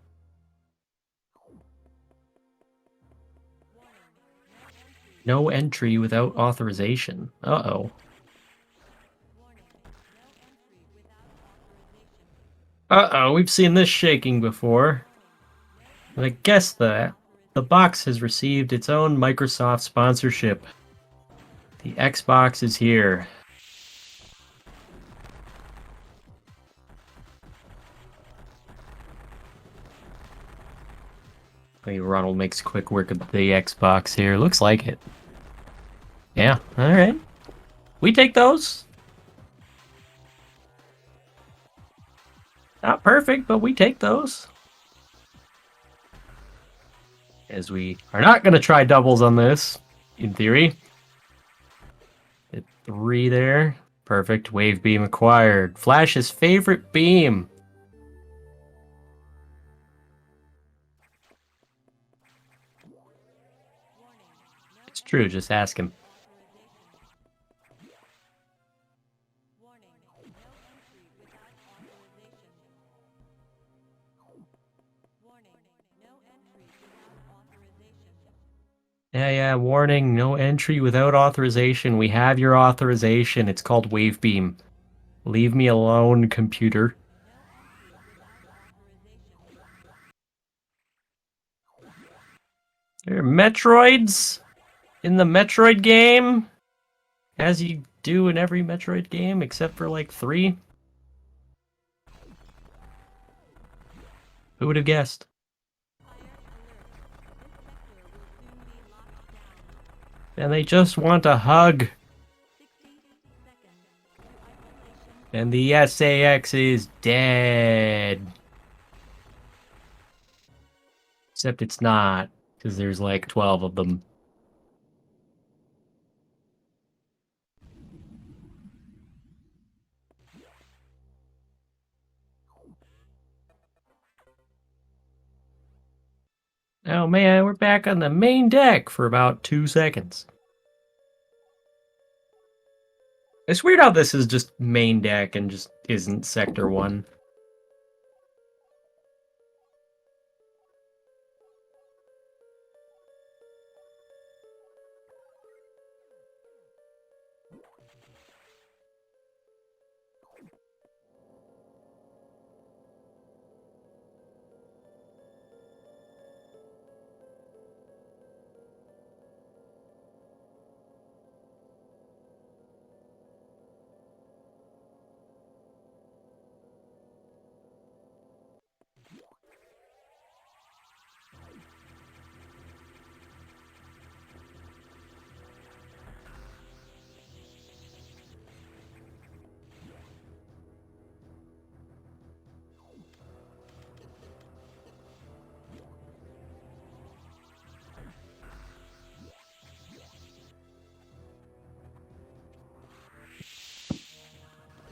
No entry without authorization. Uh-oh. Uh-oh, we've seen this shaking before. And I guess the box has received its own Microsoft sponsorship. The Xbox is here. Maybe Ronald makes quick work of the Xbox here. Looks like it. Yeah, alright. We take those. Not perfect, but we take those. As we are not going to try doubles on this, in theory. Hit 3 there. Perfect. Wave beam acquired. Flash's favorite beam. It's true, just ask him. Yeah, warning, no entry without authorization. We have your authorization. It's called Wave Beam. Leave me alone, computer. There are Metroids in the Metroid game, as you do in every Metroid game, except for like 3. Who would have guessed? And they just want a hug. And the SAX is dead. Except it's not, because there's like 12 of them. Oh man, we're back on the main deck for about 2 seconds. It's weird how this is just main deck and just isn't Sector 1.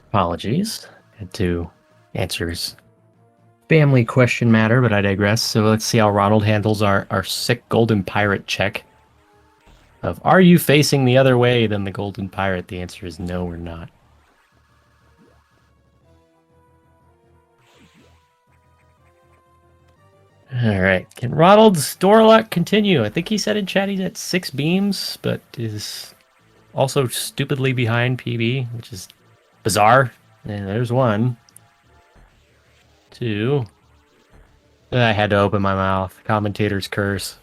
Apologies. Had to answer his family question matter, but I digress. So let's see how Ronald handles our sick golden pirate check. Are you facing the other way than the golden pirate? The answer is no, we're not. All right. Can Ronald's door luck continue? I think he said in chat he's at 6 beams, but is also stupidly behind PB, which is bizarre. And there's 1. 2. I had to open my mouth. Commentator's curse.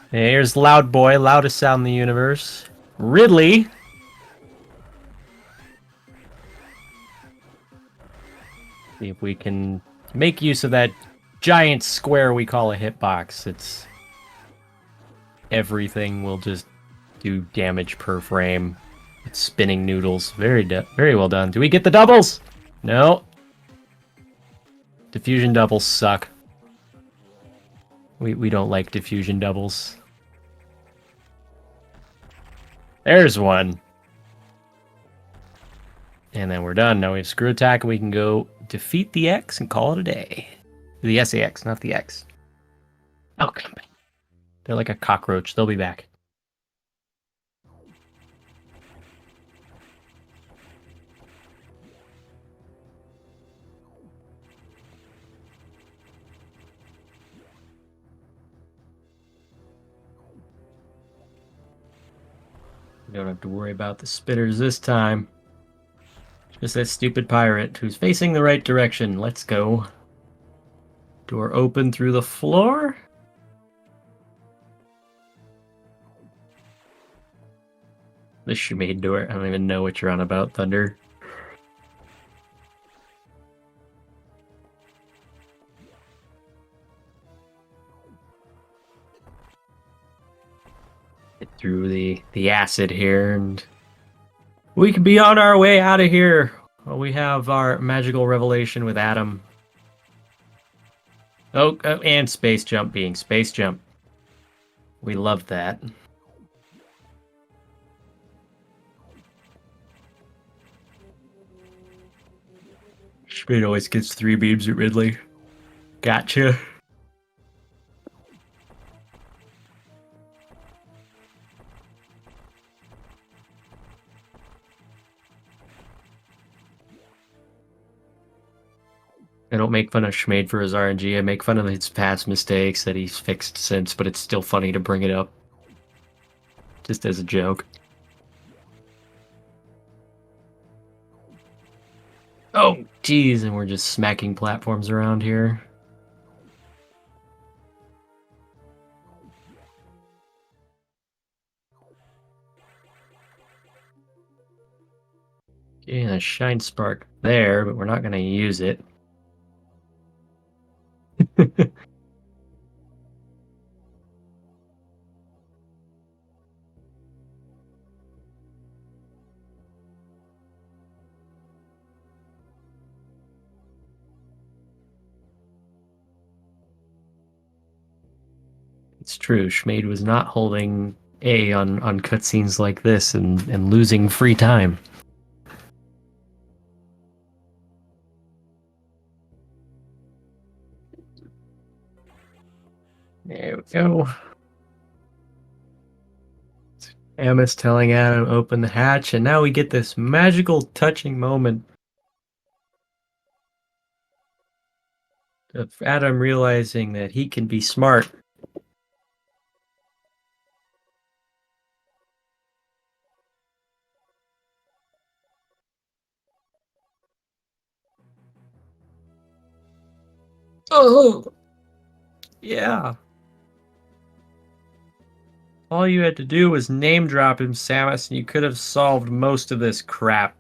Here's Loud Boy, loudest sound in the universe. Ridley. See if we can make use of that giant square we call a hitbox. It's everything will just do damage per frame. It's spinning noodles. Very well done. Do we get the doubles? No. Diffusion doubles suck. We don't like diffusion doubles. There's 1. And then we're done. Now we have screw attack, and we can go defeat the X and call it a day. The SAX, not the X. Oh, come back. They're like a cockroach. They'll be back. We don't have to worry about the spitters this time. Just that stupid pirate who's facing the right direction. Let's go. Door open through the floor. The Shemade door. I don't even know what you're on about, Thunder. Get through the acid here, and we can be on our way out of here. Well, we have our magical revelation with Adam. Oh, and space jump being space jump. We love that. Schmidt always gets 3 beams at Ridley. Gotcha. I don't make fun of Schmade for his RNG. I make fun of his past mistakes that he's fixed since, but it's still funny to bring it up. Just as a joke. Oh, geez, and we're just smacking platforms around here. Getting a shine spark there, but we're not going to use it. It's true, Schmade was not holding A on cutscenes like this and losing free time. There we go. Amos telling Adam open the hatch, and now we get this magical touching moment of Adam realizing that he can be smart. Oh, yeah. All you had to do was name drop him, Samus, and you could have solved most of this crap.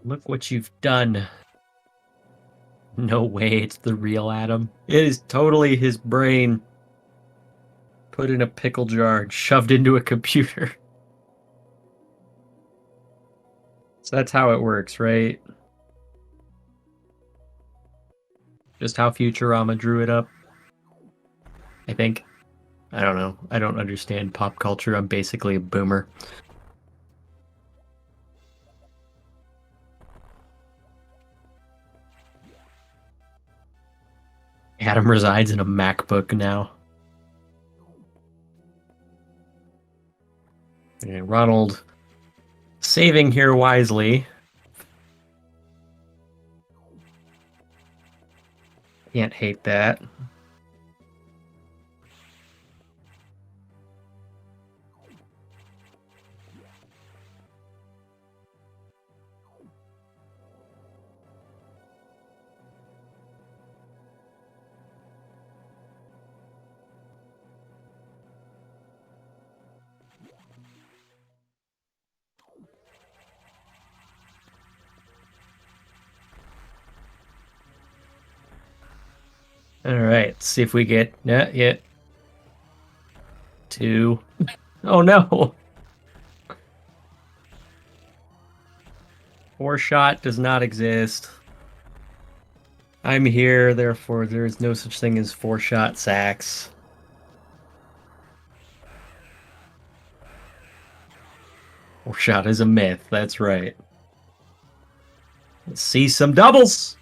Look what you've done. No way it's the real Adam. It is totally his brain put in a pickle jar and shoved into a computer. So that's how it works, right? Just how Futurama drew it up. I think. I don't know. I don't understand pop culture. I'm basically a boomer. Adam resides in a MacBook now. And Ronald saving here wisely. Can't hate that. All right, let's see if we get yeah. 2. Oh no. 4-shot does not exist. I'm here, therefore there is no such thing as 4-shot sacks. Four-shot is a myth, that's right. Let's see some doubles.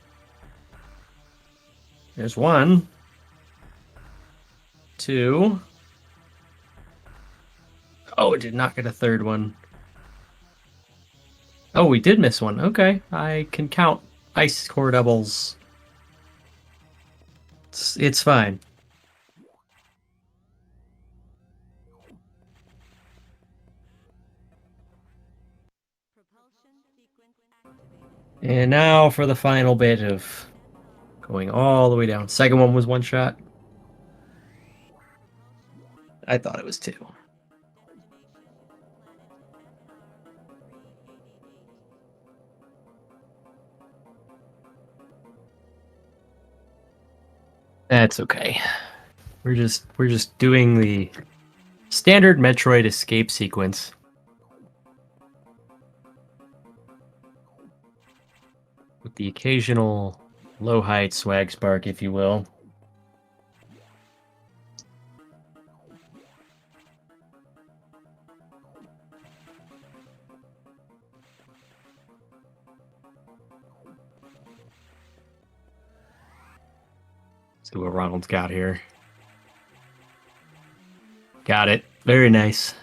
There's 1. 2. Oh, it did not get a 3rd one. Oh, we did miss one. Okay, I can count ice core doubles. It's fine. And now for the final bit of going all the way down. Second one was 1-shot. I thought it was 2. That's okay. We're just doing the standard Metroid escape sequence. With the occasional low height swag spark, if you will. See what Ronald's got here. Got it. Very nice.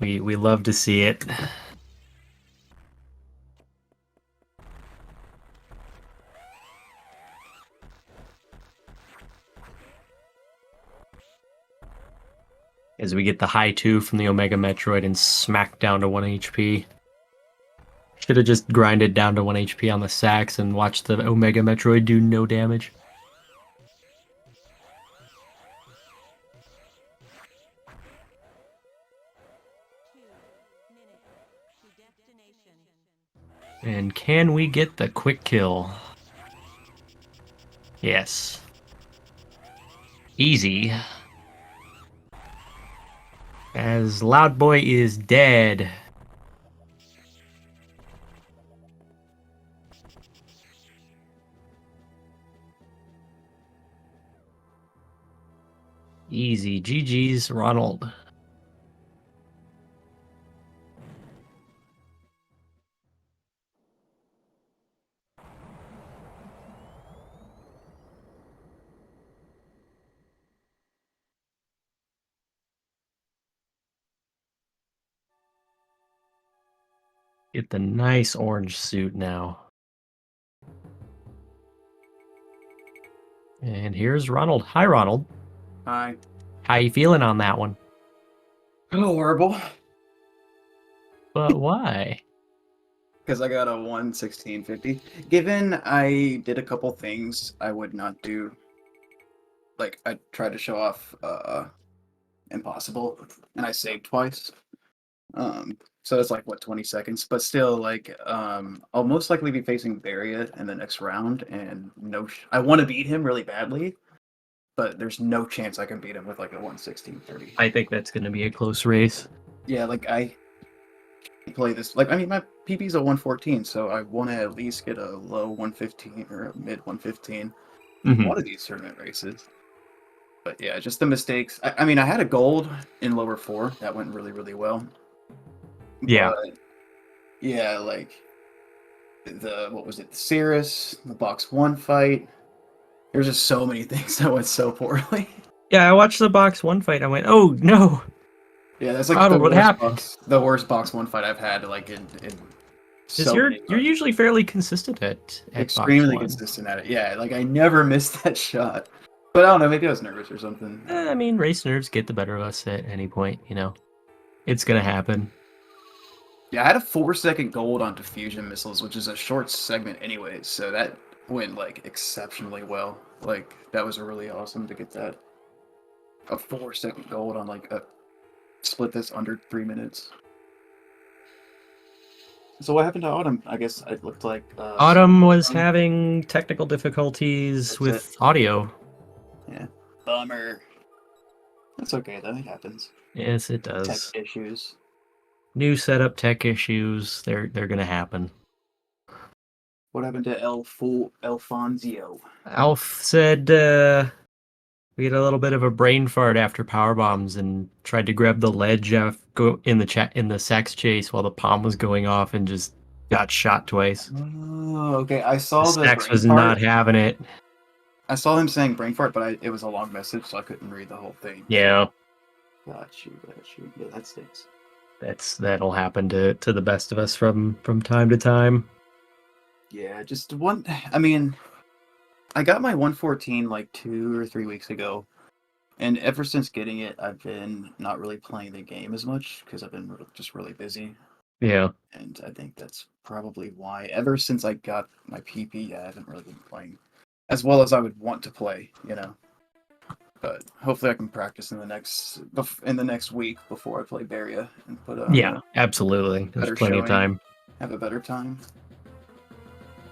We love to see it. As we get the high 2 from the Omega Metroid and smack down to 1 HP. Should have just grinded down to 1 HP on the sacks and watched the Omega Metroid do no damage. And can we get the quick kill? Yes. Easy. As Loud Boy is dead. Easy. GG's, Ronald. Get the nice orange suit now. And here's Ronald. Hi, Ronald.
Hi.
How you feeling on that one?
Oh, horrible.
But why?
Because I got a 11650. Given I did a couple things I would not do, like I tried to show off impossible, and I saved twice. So that's like what 20 seconds, but still, like I'll most likely be facing Barrier in the next round, and I want to beat him really badly, but there's no chance I can beat him with like a 11630.
I think that's going to be a close race.
Yeah, like I play this like I mean my PB's a 114, so I want to at least get a low 115 or a mid 115 one of these tournament races. But yeah, just the mistakes. I mean, I had a gold in lower 4 that went really well.
Yeah.
But yeah, like the what was it, the Cirrus, the box 1 fight. There's just so many things that went so poorly.
Yeah, I watched the box 1 fight. I went, oh no.
Yeah, that's like
Ronald, what happened?
the worst box 1 fight I've had like in so
You're
many
usually fairly consistent at
extremely
box 1.
consistent at it. Yeah, like I never missed that shot. But I don't know, maybe I was nervous or something.
I mean, race nerves get the better of us at any point, you know. It's going to happen.
Yeah, I had a 4-second gold on diffusion missiles, which is a short segment anyways, so that went like exceptionally well. Like that was really awesome to get that. A 4-second gold on like a split that's under 3 minutes. So what happened to Autumn? I guess it looked like
Autumn was having technical difficulties with audio.
Yeah. Bummer. That's okay though, it happens.
Yes, it does.
Tech issues.
New setup tech issues, they're gonna happen.
What happened to Elfonzyo?
Alf said we had a little bit of a brain fart after power bombs and tried to grab the ledge in the sax chase while the palm was going off and just got shot twice.
Oh, okay. I saw
The
the
sax
brain
was
fart.
not having it.
I saw him saying brain fart, but it was a long message, so I couldn't read the whole thing.
Yeah.
Got you. Yeah, that stinks.
That'll happen to the best of us from time to time.
Yeah, just one. I mean, I got my 114 like 2 or 3 weeks ago, and ever since getting it, I've been not really playing the game as much because I've been just really busy.
Yeah.
And I think that's probably why. Ever since I got my PP, I haven't really been playing as well as I would want to play, you know. But hopefully, I can practice in the next week before I play Barrier and put
Yeah, absolutely. There's plenty of time.
Have a better time.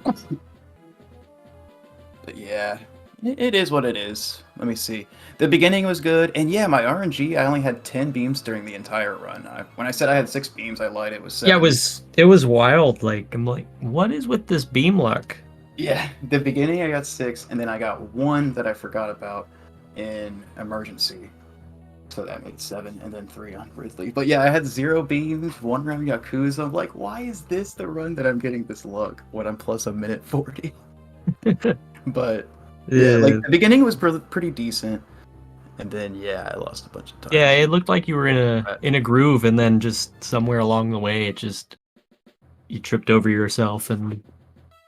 But yeah, it is what it is. Let me see. The beginning was good, and yeah, my RNG, I only had 10 beams during the entire run. When I said I had 6 beams, I lied. It was 7.
Yeah, it was wild. Like I'm like, what is with this beam luck?
Yeah, the beginning I got 6, and then I got 1 that I forgot about in emergency. So that made 7, and then 3 on Ridley. But yeah, I had 0 beams, 1 round Yakuza. I'm like, why is this the run that I'm getting this luck when I'm plus a minute 40? But yeah, like the beginning was pretty decent, and then yeah, I lost a bunch of time.
Yeah, it looked like you were in a groove, and then just somewhere along the way, you tripped over yourself, and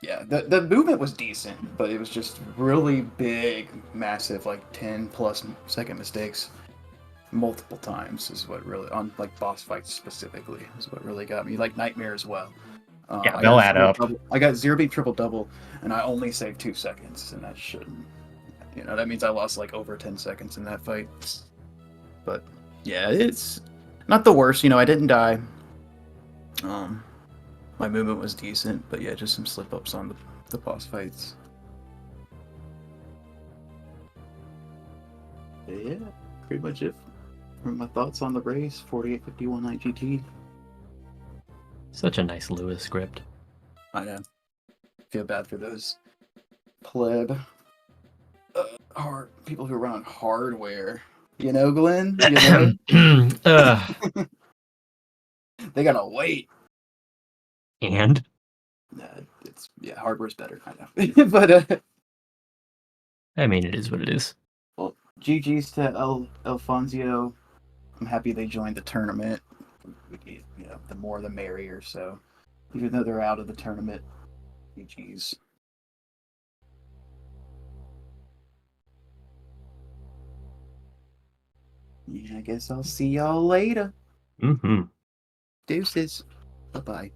yeah, the movement was decent, but it was just really big, massive, like 10+ second mistakes, multiple times is what really on like boss fights specifically is what really got me. Like Nightmare as well.
Yeah, they'll add up.
I got 0 beat triple double, and I only saved 2 seconds, and that shouldn't. You know, that means I lost like over 10 seconds in that fight. But yeah, it's not the worst. You know, I didn't die. My movement was decent, but yeah, just some slip ups on the boss fights. But yeah, pretty much it for my thoughts on the race. 4851 IGT.
Such a nice Lewis script.
I know. Feel bad for those pleb people who run on hardware You know, Glenn. You know, they gotta wait.
And
It's hardware's better, kind of. But
I mean, it is what it is.
well, GG's to Elfonzyo. I'm happy they joined the tournament. You know, the more the merrier. So even though they're out of the tournament, GG's. Yeah, I guess I'll see y'all later.
Mm-hmm.
Deuces. Bye-bye.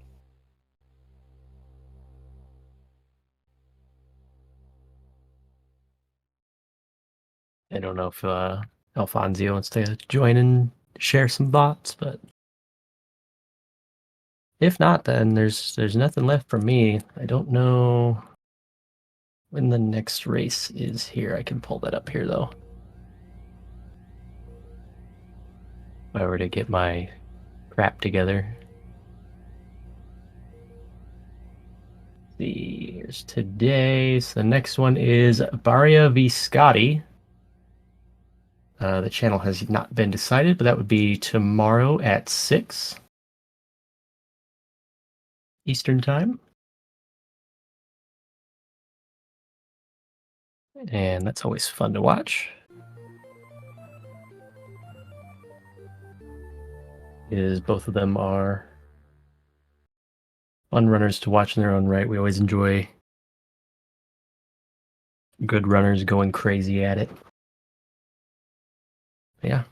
I don't know if Alfonso wants to join and share some thoughts, but if not, then there's nothing left from me. I don't know when the next race is here. I can pull that up here though. If I were to get my crap together. See, here's today. So the next one is Varia v Scotty. The channel has not been decided, but that would be tomorrow at 6 Eastern Time. And that's always fun to watch. Both of them are fun runners to watch in their own right. We always enjoy good runners going crazy at it. Yeah,